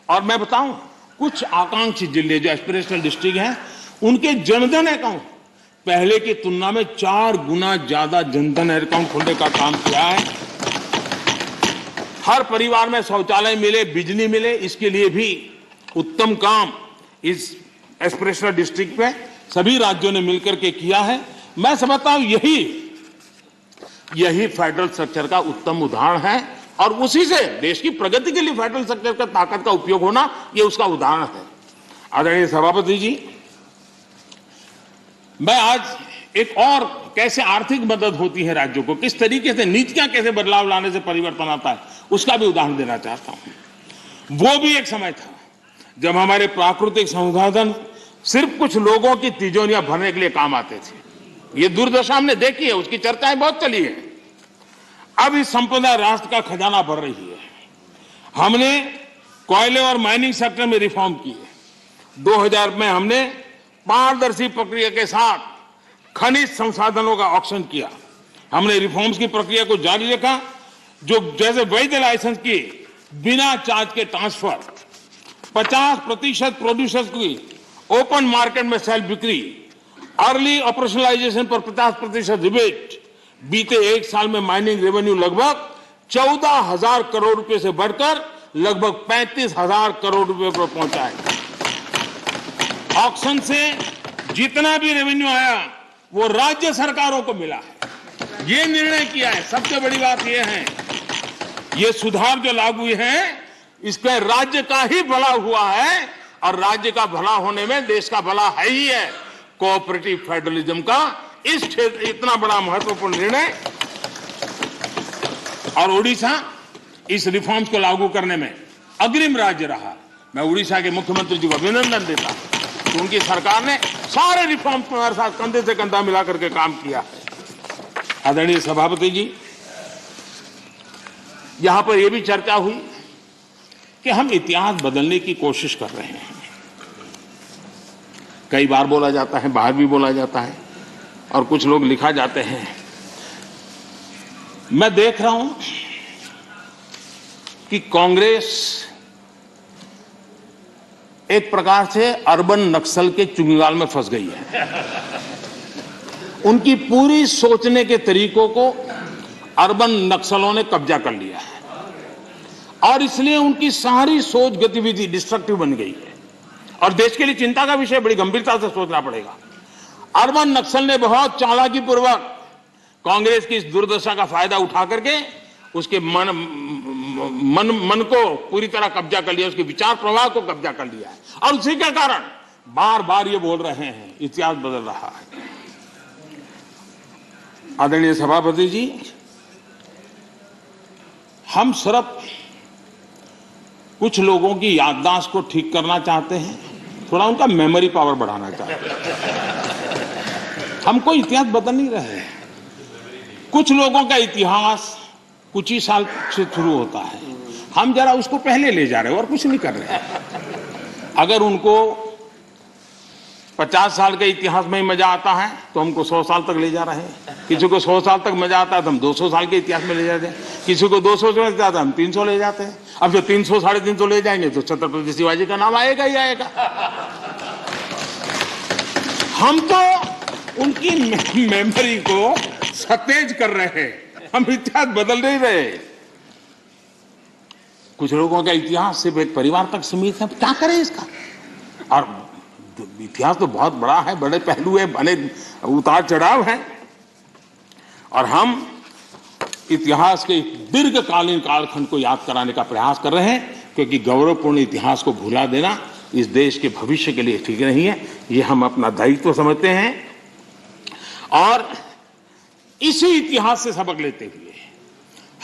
और मैं बताऊं, कुछ आकांक्षी जिले जो एस्पिरेशनल डिस्ट्रिक्ट हैं, उनके जनधन अकाउंट पहले की तुलना में 4 गुना ज्यादा जनधन अकाउंट खोलने का काम किया है। हर परिवार में शौचालय मिले, बिजली मिले, इसके लिए भी उत्तम काम इस एस्पिरेशनल डिस्ट्रिक्ट में सभी राज्यों ने मिलकर के किया है। मैं समझता हूं यही फेडरल स्ट्रक्चर का उत्तम उदाहरण है और उसी से देश की प्रगति के लिए फेडरल स्ट्रक्चर का ताकत का उपयोग होना, यह उसका उदाहरण है। आदरणीय सभापति जी, मैं आज एक और कैसे आर्थिक मदद होती है राज्यों को, किस तरीके से नीतियां कैसे बदलाव लाने से परिवर्तन आता है, उसका भी उदाहरण देना चाहता हूं। वो भी एक समय था जब हमारे प्राकृतिक संसाधन सिर्फ कुछ लोगों की तिजोरियां भरने के लिए काम आते थे। ये दुर्दशा हमने देखी है, उसकी चर्चाएं बहुत चली है। अब इस संपदा राष्ट्र का खजाना भर रही है। हमने कोयले और माइनिंग सेक्टर में रिफॉर्म किए। 2000 में हमने पारदर्शी प्रक्रिया के साथ खनिज संसाधनों का ऑक्शन किया। हमने रिफॉर्म्स की प्रक्रिया को जारी रखा, जो जैसे वैध लाइसेंस की बिना चार्ज के ट्रांसफर, 50% प्रोड्यूसर्स की ओपन मार्केट में सेल बिक्री, अर्ली ऑपरेशनलाइजेशन पर 50% रिबेट। बीते एक साल में माइनिंग रेवेन्यू लगभग 14,000 करोड़ रुपए से बढ़कर लगभग 35,000 करोड़ रुपए पर पहुंचा है। ऑक्शन से जितना भी रेवेन्यू आया वो राज्य सरकारों को मिला है। ये निर्णय किया है। सबसे बड़ी बात यह है, ये सुधार जो लागू हुए हैं, इसके राज्य का ही भला हुआ है और राज्य का भला होने में देश का भला है ही है। कोऑपरेटिव फेडरलिज्म का इस क्षेत्र इतना बड़ा महत्वपूर्ण निर्णय, और उड़ीसा इस रिफॉर्म्स को लागू करने में अग्रिम राज्य रहा। मैं उड़ीसा के मुख्यमंत्री जी को अभिनंदन देता हूं कि उनकी सरकार ने सारे रिफॉर्म्स में हमारे साथ कंधे से कंधा मिलाकर के काम किया है। आदरणीय सभापति जी, यहां पर यह भी चर्चा हुई कि हम इतिहास बदलने की कोशिश कर रहे हैं। कई बार बोला जाता है, बाहर भी बोला जाता है और कुछ लोग लिखा जाते हैं। मैं देख रहा हूं कि कांग्रेस एक प्रकार से अर्बन नक्सल के चुंगाल में फंस गई है। उनकी पूरी सोचने के तरीकों को अर्बन नक्सलों ने कब्जा कर लिया है और इसलिए उनकी सारी सोच गतिविधि डिस्ट्रक्टिव बन गई है और देश के लिए चिंता का विषय, बड़ी गंभीरता से सोचना पड़ेगा। अर्बन नक्सल ने बहुत चालाकी पूर्वक कांग्रेस की इस दुर्दशा का फायदा उठा करके उसके मन को पूरी तरह कब्जा कर लिया, उसके विचार प्रवाह को कब्जा कर लिया है और उसी के कारण बार बार ये बोल रहे हैं इतिहास बदल रहा है। आदरणीय सभापति जी, हम सिर्फ कुछ लोगों की याददाश्त को ठीक करना चाहते हैं, थोड़ा उनका मेमोरी पावर बढ़ाना चाहते हैं। हम कोई इतिहास बदल नहीं रहे हैं। कुछ लोगों का इतिहास कुछ ही साल से शुरू होता है, हम जरा उसको पहले ले जा रहे हैं और कुछ नहीं कर रहे। अगर उनको 50 साल के इतिहास में ही मजा आता है तो हमको 100 साल तक ले जा रहे हैं। किसी को 100 साल तक मजा आता है तो हम 200 साल के इतिहास में ले जाते हैं। किसी को 200 से मजा आता है हम 300 ले जाते हैं। अब जो 300 साढ़े 300 ले जाएंगे तो छत्रपति शिवाजी का नाम आएगा ही आएगा। हम तो उनकी मेमोरी को सतेज कर रहे हैं, हम इतिहास बदल नहीं रहे। कुछ लोगों का इतिहास सिर्फ एक परिवार तक सीमित है, क्या करें इसका। और इतिहास तो बहुत बड़ा है, बड़े पहलू है, बड़े उतार चढ़ाव है और हम इतिहास के दीर्घकालीन कालखंड को याद कराने का प्रयास कर रहे हैं, क्योंकि गौरवपूर्ण इतिहास को भुला देना इस देश के भविष्य के लिए ठीक नहीं है। ये हम अपना दायित्व समझते हैं और इसी इतिहास से सबक लेते हुए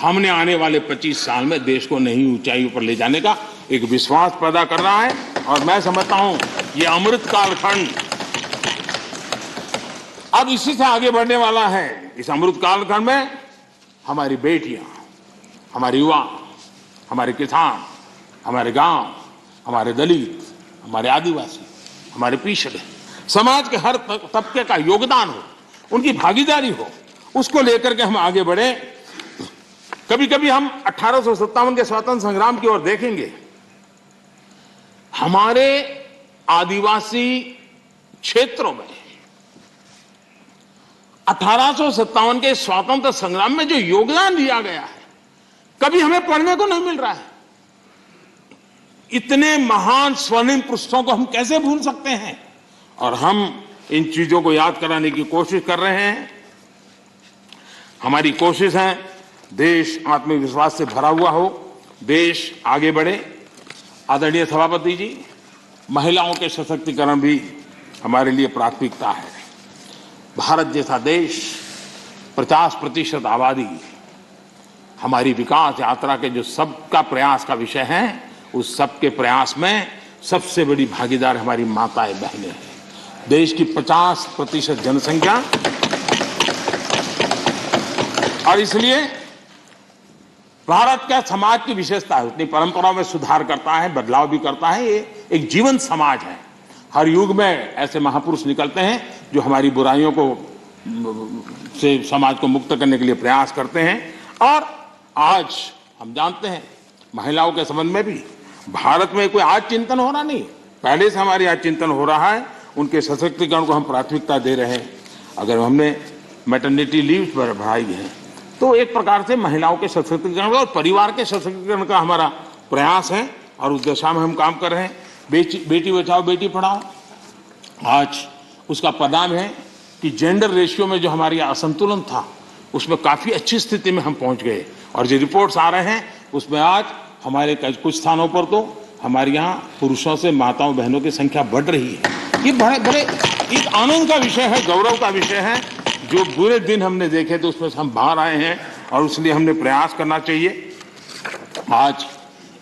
हमने आने वाले 25 साल में देश को नई ऊंचाई पर ले जाने का एक विश्वास पैदा करना है। और मैं समझता हूं ये अमृत कालखंड अब इसी से आगे बढ़ने वाला है। इस अमृत कालखंड में हमारी बेटियां, हमारे युवा, हमारे किसान, हमारे गांव, हमारे दलित, हमारे आदिवासी, हमारे पिछड़े, समाज के हर तबके का योगदान हो, उनकी भागीदारी हो, उसको लेकर के हम आगे बढ़े। कभी कभी हम 1857 के स्वतंत्र संग्राम की ओर देखेंगे। हमारे आदिवासी क्षेत्रों में 1857 के स्वतंत्र संग्राम में जो योगदान दिया गया है, कभी हमें पढ़ने को नहीं मिल रहा है। इतने महान स्वर्णिम पुरुषों को हम कैसे भूल सकते हैं? और हम इन चीजों को याद कराने की कोशिश कर रहे हैं। हमारी कोशिश है देश आत्मविश्वास से भरा हुआ हो, देश आगे बढ़े। आदरणीय सभापति जी, महिलाओं के सशक्तिकरण भी हमारे लिए प्राथमिकता है। भारत जैसा देश, 50% आबादी, हमारी विकास यात्रा के जो सबका प्रयास का विषय है, उस सबके प्रयास में सबसे बड़ी भागीदार हमारी माताएं बहनें हैं। देश की 50% जनसंख्या, और इसलिए भारत का समाज की विशेषता है, अपनी परंपराओं में सुधार करता है, बदलाव भी करता है। ये एक जीवन समाज है। हर युग में ऐसे महापुरुष निकलते हैं जो हमारी बुराइयों को से समाज को मुक्त करने के लिए प्रयास करते हैं। और आज हम जानते हैं महिलाओं के संबंध में भी भारत में कोई आज चिंतन हो रहा नहीं, पहले से हमारी आज चिंतन हो रहा है। उनके सशक्तिकरण को हम प्राथमिकता दे रहे हैं। अगर हमने मैटरनिटी लीव बढ़ाई है तो एक प्रकार से महिलाओं के सशक्तिकरण और परिवार के सशक्तिकरण का हमारा प्रयास है, और उस दिशा में हम काम कर रहे हैं। बेटी बचाओ बेटी पढ़ाओ, आज उसका परिणाम है कि जेंडर रेशियो में जो हमारी असंतुलन था, उसमें काफी अच्छी स्थिति में हम पहुंच गए। और जो रिपोर्ट्स आ रहे हैं उसमें आज हमारे कुछ स्थानों पर तो हमारे यहाँ पुरुषों से माताओं बहनों की संख्या बढ़ रही है। ये बड़े एक आनंद का विषय है, गौरव का विषय है। जो बुरे दिन हमने देखे तो उसमें से हम बाहर आए हैं, और इसलिए हमने प्रयास करना चाहिए। आज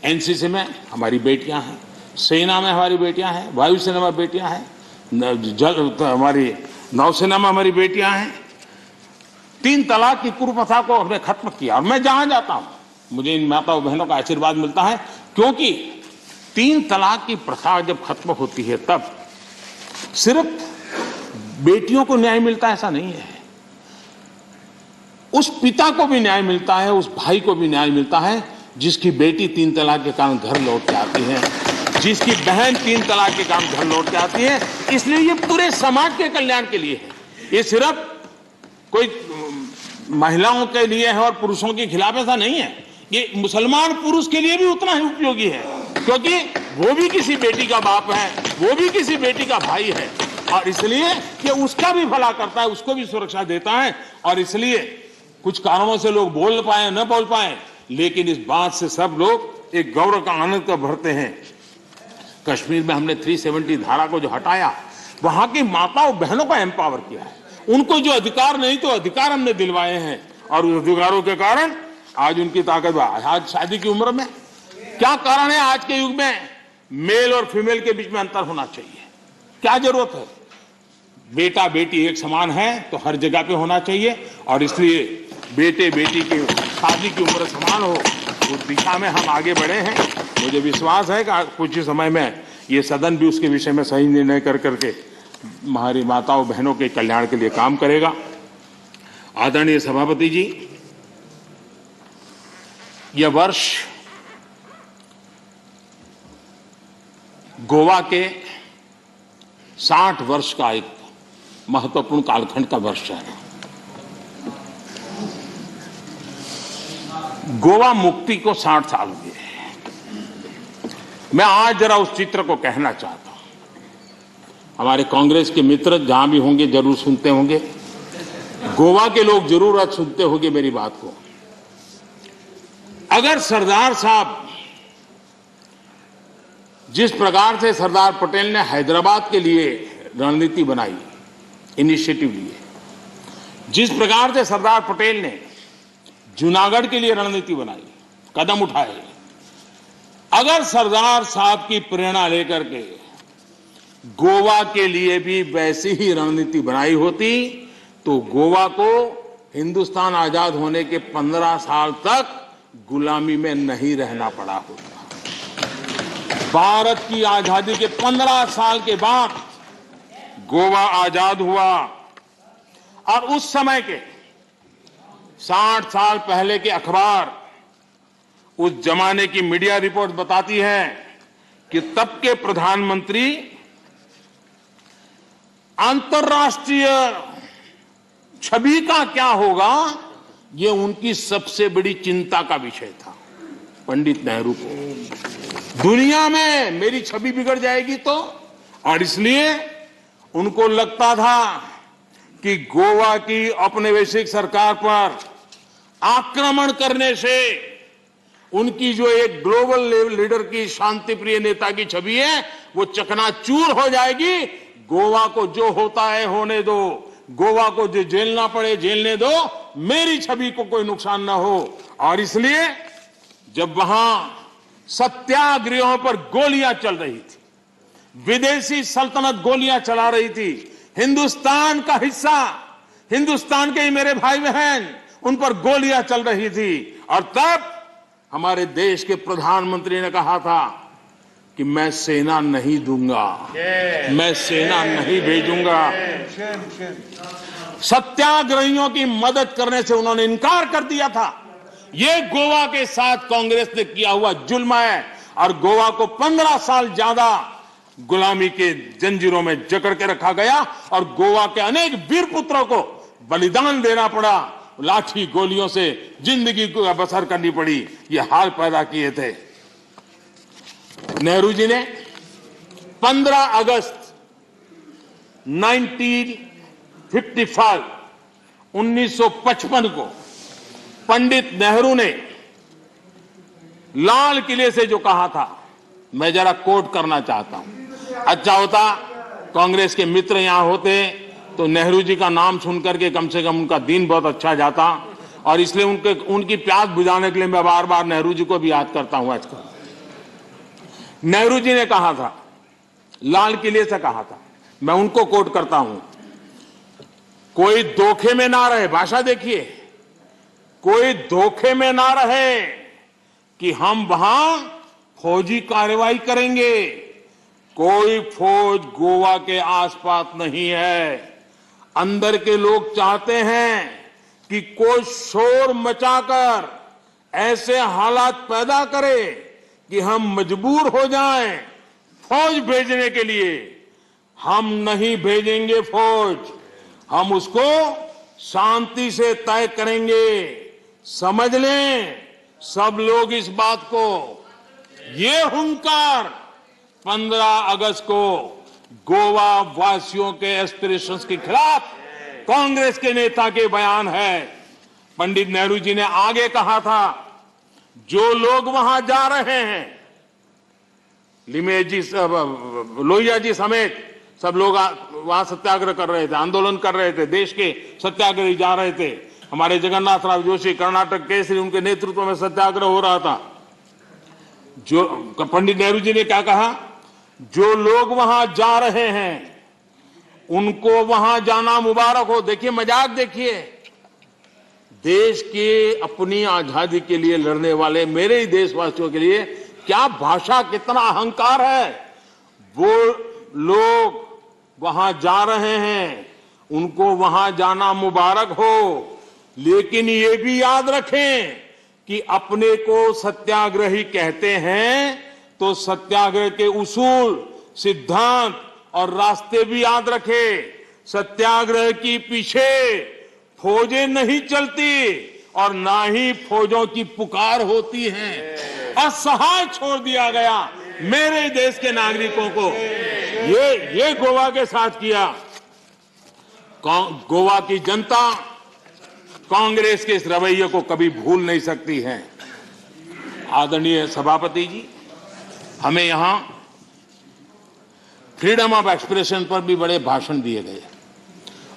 एनसीसी में हमारी बेटियां हैं, सेना में हमारी बेटियां हैं, वायुसेना में बेटियां हैं, हमारी नौसेना में हमारी बेटियां हैं। 3 तलाक की कुप्रथा को हमने खत्म किया, और मैं जहां जाता हूं मुझे इन माताओं बहनों का आशीर्वाद मिलता है, क्योंकि 3 तलाक की प्रथा जब खत्म होती है तब सिर्फ बेटियों को न्याय मिलता है ऐसा नहीं है, उस पिता को भी न्याय मिलता है, उस भाई को भी न्याय मिलता है जिसकी बेटी 3 तलाक के कारण घर लौट के आती है, जिसकी बहन 3 तलाक के कारण घर लौट के आती है। इसलिए ये पूरे समाज के कल्याण के लिए है। ये सिर्फ कोई महिलाओं के लिए है और पुरुषों के खिलाफ ऐसा नहीं है। ये मुसलमान पुरुष के लिए भी उतना ही उपयोगी है, क्योंकि वो भी किसी बेटी का बाप है, वो भी किसी बेटी का भाई है, और इसलिए ये उसका भी भला करता है, उसको भी सुरक्षा देता है। और इसलिए कुछ कारणों से लोग बोल पाए न बोल पाए, लेकिन इस बात से सब लोग एक गौरव का आनंद का भरते हैं। कश्मीर में हमने 370 धारा को जो हटाया, वहां की माताओं बहनों को एम्पावर किया है। उनको जो अधिकार नहीं तो अधिकार हमने दिलवाए हैं, और उस अधिकारों के कारण आज उनकी ताकत। आज शादी की उम्र में क्या कारण है? आज के युग में मेल और फीमेल के बीच में अंतर होना चाहिए, क्या जरूरत है? बेटा बेटी एक समान है तो हर जगह पे होना चाहिए, और इसलिए बेटे बेटी की शादी की उम्र समान हो, उस दिशा में हम आगे बढ़े हैं। मुझे विश्वास है कि कुछ ही समय में ये सदन भी उसके विषय में सही निर्णय कर करके हमारी माताओं बहनों के कल्याण के लिए काम करेगा। आदरणीय सभापति जी, यह वर्ष गोवा के 60 वर्ष का एक महत्वपूर्ण कालखंड का वर्ष है। गोवा मुक्ति को 60 साल हुए। मैं आज जरा उस चित्र को कहना चाहता हूं। हमारे कांग्रेस के मित्र जहां भी होंगे जरूर सुनते होंगे, गोवा के लोग जरूर आज सुनते होंगे मेरी बात को। अगर सरदार साहब जिस प्रकार से सरदार पटेल ने हैदराबाद के लिए रणनीति बनाई, इनिशिएटिव लिए, जिस प्रकार से सरदार पटेल ने जूनागढ़ के लिए रणनीति बनाई, कदम उठाए, अगर सरदार साहब की प्रेरणा लेकर के गोवा के लिए भी वैसी ही रणनीति बनाई होती तो गोवा को हिंदुस्तान आजाद होने के 15 साल तक गुलामी में नहीं रहना पड़ा होता। भारत की आजादी के 15 साल के बाद गोवा आजाद हुआ और उस समय के 60 साल पहले के अखबार, उस जमाने की मीडिया रिपोर्ट बताती है कि तब के प्रधानमंत्री अंतर्राष्ट्रीय छवि का क्या होगा, ये उनकी सबसे बड़ी चिंता का विषय था। पंडित नेहरू को दुनिया में मेरी छवि बिगड़ जाएगी तो, और इसलिए उनको लगता था कि गोवा की औपनिवेशिक सरकार पर आक्रमण करने से उनकी जो एक ग्लोबल लीडर की शांति प्रिय नेता की छवि है वो चकनाचूर हो जाएगी। गोवा को जो होता है होने दो, गोवा को जो झेलना पड़े झेलने दो, मेरी छवि को कोई नुकसान ना हो। और इसलिए जब वहां सत्याग्रहों पर गोलियां चल रही थी, विदेशी सल्तनत गोलियां चला रही थी, हिंदुस्तान का हिस्सा, हिंदुस्तान के ही मेरे भाई बहन, उन पर गोलियां चल रही थी, और तब हमारे देश के प्रधानमंत्री ने कहा था कि मैं सेना नहीं दूंगा, मैं सेना नहीं भेजूंगा। सत्याग्रहियों की मदद करने से उन्होंने इनकार कर दिया था। ये गोवा के साथ कांग्रेस ने किया हुआ जुल्म है, और गोवा को 15 साल ज्यादा गुलामी के जंजीरों में जकड़ के रखा गया, और गोवा के अनेक वीर पुत्रों को बलिदान देना पड़ा, लाठी गोलियों से जिंदगी को बसर करनी पड़ी। ये हाल पैदा किए थे। नेहरू जी ने 15 अगस्त 1955 को पंडित नेहरू ने लाल किले से जो कहा था, मैं जरा कोट करना चाहता हूं। अच्छा होता कांग्रेस के मित्र यहां होते तो नेहरू जी का नाम सुनकर के कम से कम उनका दिन बहुत अच्छा जाता, और इसलिए उनकी प्यास बुझाने के लिए मैं बार बार नेहरू जी को भी याद करता हूं। आजकल नेहरू जी ने कहा था, लाल किले से कहा था, मैं उनको कोट करता हूं, कोई धोखे में ना रहे, भाषा देखिए, कोई धोखे में ना रहे कि हम वहां फौजी कार्रवाई करेंगे। कोई फौज गोवा के आसपास नहीं है। अंदर के लोग चाहते हैं कि कोई शोर मचाकर ऐसे हालात पैदा करे कि हम मजबूर हो जाएं फौज भेजने के लिए। हम नहीं भेजेंगे फौज, हम उसको शांति से तय करेंगे। समझ लें सब लोग इस बात को। ये हुंकार 15 अगस्त को गोवा वासियों के एस्पिरेशंस के खिलाफ कांग्रेस के नेता के बयान है। पंडित नेहरू जी ने आगे कहा था, जो लोग वहां जा रहे हैं, लिमेज जी, लोहिया जी समेत सब लोग वहां सत्याग्रह कर रहे थे, आंदोलन कर रहे थे, देश के सत्याग्रही जा रहे थे। हमारे जगन्नाथ राव जोशी कर्नाटक केसरी, उनके नेतृत्व में सत्याग्रह हो रहा था। जो पंडित नेहरू जी ने क्या कहा, जो लोग वहां जा रहे हैं उनको वहां जाना मुबारक हो। देखिए मजाक, देखिए देश के अपनी आजादी के लिए लड़ने वाले मेरे ही देशवासियों के लिए क्या भाषा, कितना अहंकार है। वो लोग वहां जा रहे हैं, उनको वहां जाना मुबारक हो, लेकिन ये भी याद रखें कि अपने को सत्याग्रही कहते हैं तो सत्याग्रह के उसूल, सिद्धांत और रास्ते भी याद रखें। सत्याग्रह की पीछे फौजें नहीं चलती और ना ही फौजों की पुकार होती है। असहाय छोड़ दिया गया मेरे देश के नागरिकों को। ये गोवा के साथ किया। गोवा की जनता कांग्रेस के इस रवैये को कभी भूल नहीं सकती है। आदरणीय सभापति जी, हमें यहां फ्रीडम ऑफ एक्सप्रेशन पर भी बड़े भाषण दिए गए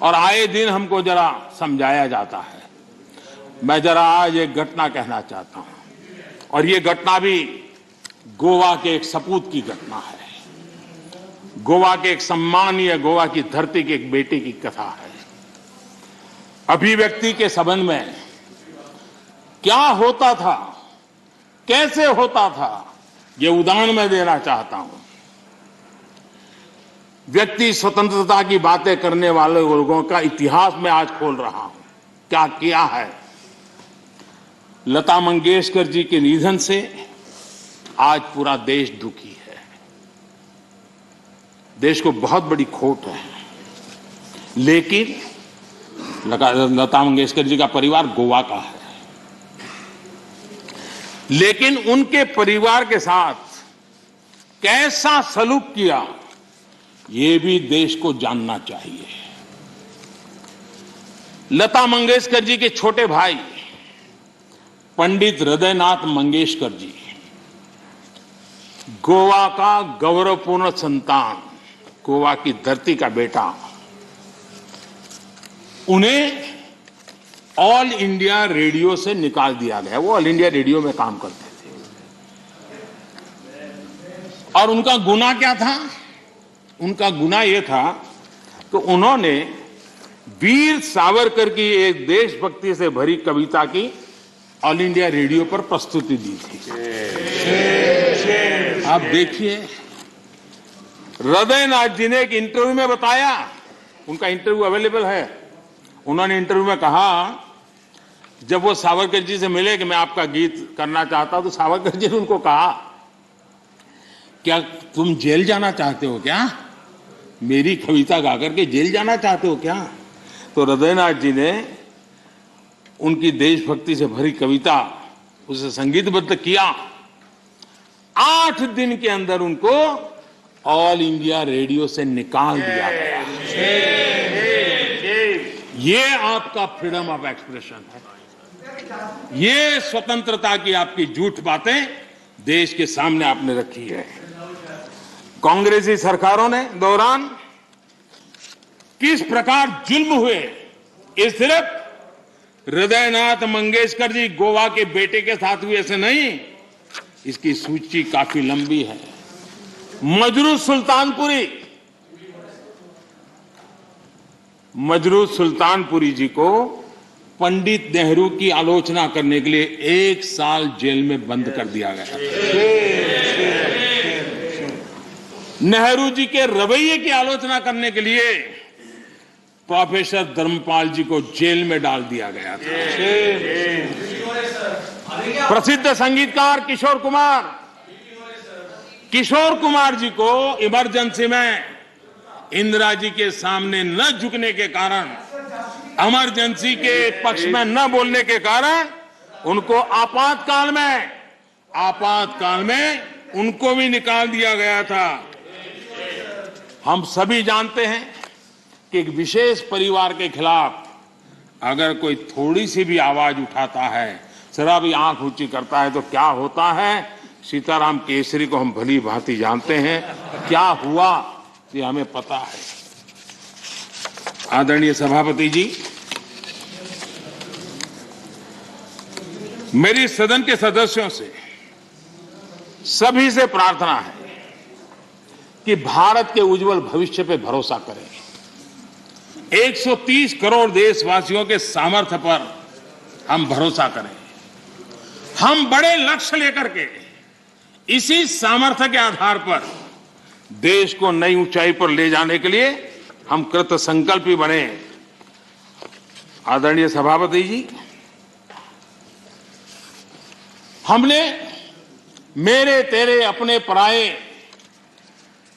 और आए दिन हमको जरा समझाया जाता है। मैं जरा आज एक घटना कहना चाहता हूं, और ये घटना भी गोवा के एक सपूत की घटना है। गोवा के एक सम्मानीय, गोवा की धरती के एक बेटे की कथा है। अभिव्यक्ति के संबंध में क्या होता था, कैसे होता था, ये उदाहरण मैं देना चाहता हूं। व्यक्ति स्वतंत्रता की बातें करने वाले लोगों का इतिहास मैं आज खोल रहा हूं। क्या किया है। लता मंगेशकर जी के निधन से आज पूरा देश दुखी है। देश को बहुत बड़ी खोट है। लेकिन लता मंगेशकर जी का परिवार गोवा का है, लेकिन उनके परिवार के साथ कैसा सलूक किया ये भी देश को जानना चाहिए। लता मंगेशकर जी के छोटे भाई पंडित हृदयनाथ मंगेशकर जी, गोवा का गौरवपूर्ण संतान, गोवा की धरती का बेटा, उन्हें ऑल इंडिया रेडियो से निकाल दिया गया। वो ऑल इंडिया रेडियो में काम करते थे और उनका गुनाह क्या था? उनका गुनाह यह था कि उन्होंने वीर सावरकर की एक देशभक्ति से भरी कविता की ऑल इंडिया रेडियो पर प्रस्तुति दी थी। आप देखिए, हृदयनाथ जी ने एक इंटरव्यू में बताया, उनका इंटरव्यू अवेलेबल है। उन्होंने इंटरव्यू में कहा, जब वो सावरकर जी से मिले कि मैं आपका गीत करना चाहता हूं, तो सावरकर जी ने उनको कहा, क्या तुम जेल जाना चाहते हो क्या? मेरी कविता गाकर के जेल जाना चाहते हो क्या? तो हृदयनाथ जी ने उनकी देशभक्ति से भरी कविता उसे संगीतबद्ध किया। 8 दिन के अंदर उनको ऑल इंडिया रेडियो से निकाल दिया गया। ये आपका फ्रीडम ऑफ एक्सप्रेशन है। ये स्वतंत्रता की आपकी झूठ बातें देश के सामने आपने रखी है। कांग्रेसी सरकारों ने दौरान किस प्रकार जुल्म हुए, ये सिर्फ हृदयनाथ मंगेशकर जी गोवा के बेटे के साथ हुए ऐसे नहीं, इसकी सूची काफी लंबी है। मजरू सुल्तानपुरी जी को पंडित नेहरू की आलोचना करने के लिए 1 साल जेल में बंद कर दिया गया। नेहरू जी के रवैये की आलोचना करने के लिए प्रोफेसर धर्मपाल जी को जेल में डाल दिया गया था। प्रसिद्ध संगीतकार किशोर कुमार जी को इमरजेंसी में इंदिरा जी के सामने न झुकने के कारण, इमरजेंसी के पक्ष में न बोलने के कारण उनको आपातकाल में उनको भी निकाल दिया गया था। हम सभी जानते हैं कि एक विशेष परिवार के खिलाफ अगर कोई थोड़ी सी भी आवाज उठाता है, जरा भी आंख ऊंची करता है, तो क्या होता है। सीताराम केसरी को हम भली भांति जानते हैं, क्या हुआ ये हमें पता है। आदरणीय सभापति जी, मेरी सदन के सदस्यों से, सभी से प्रार्थना है कि भारत के उज्जवल भविष्य पे भरोसा करें। 130 करोड़ देशवासियों के सामर्थ्य पर हम भरोसा करें। हम बड़े लक्ष्य लेकर के इसी सामर्थ्य के आधार पर देश को नई ऊंचाई पर ले जाने के लिए हम कृत संकल्पी बने। आदरणीय सभापति जी, हमने मेरे तेरे अपने पराए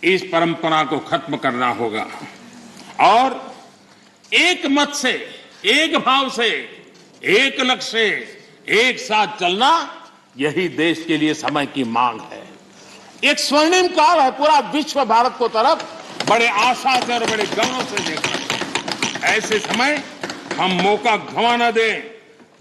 इस परंपरा को खत्म करना होगा और एक मत से, एक भाव से, एक लक्ष्य से एक साथ चलना, यही देश के लिए समय की मांग है। एक स्वर्णिम काल है। पूरा विश्व भारत को तरफ बड़े आशा से और बड़े गौरव से देखा। ऐसे समय हम मौका गंवा न दें।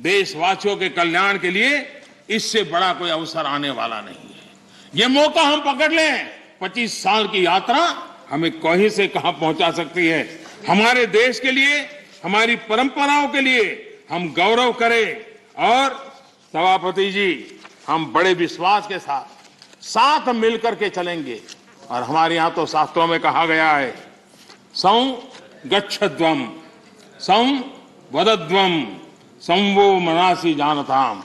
देशवासियों के कल्याण के लिए इससे बड़ा कोई अवसर आने वाला नहीं है। ये मौका हम पकड़ लें। 25 साल की यात्रा हमें कहीं से कहां पहुंचा सकती है। हमारे देश के लिए, हमारी परंपराओं के लिए हम गौरव करें। और सभापति जी, हम बड़े विश्वास के साथ मिलकर के चलेंगे। और हमारे यहां तो शास्त्रों में कहा गया है, सं गच्छध्वम, सं वदध्वम संवो मनासी जानताम,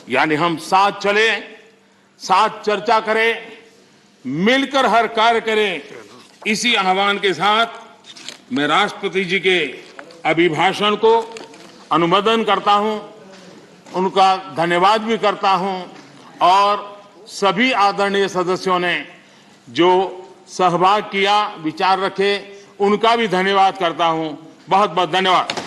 यानी हम साथ चले, साथ चर्चा करें, मिलकर हर कार्य करें। इसी आह्वान के साथ मैं राष्ट्रपति जी के अभिभाषण को अनुमोदन करता हूं, उनका धन्यवाद भी करता हूं और सभी आदरणीय सदस्यों ने जो सहभाग किया, विचार रखे, उनका भी धन्यवाद करता हूं। बहुत बहुत धन्यवाद।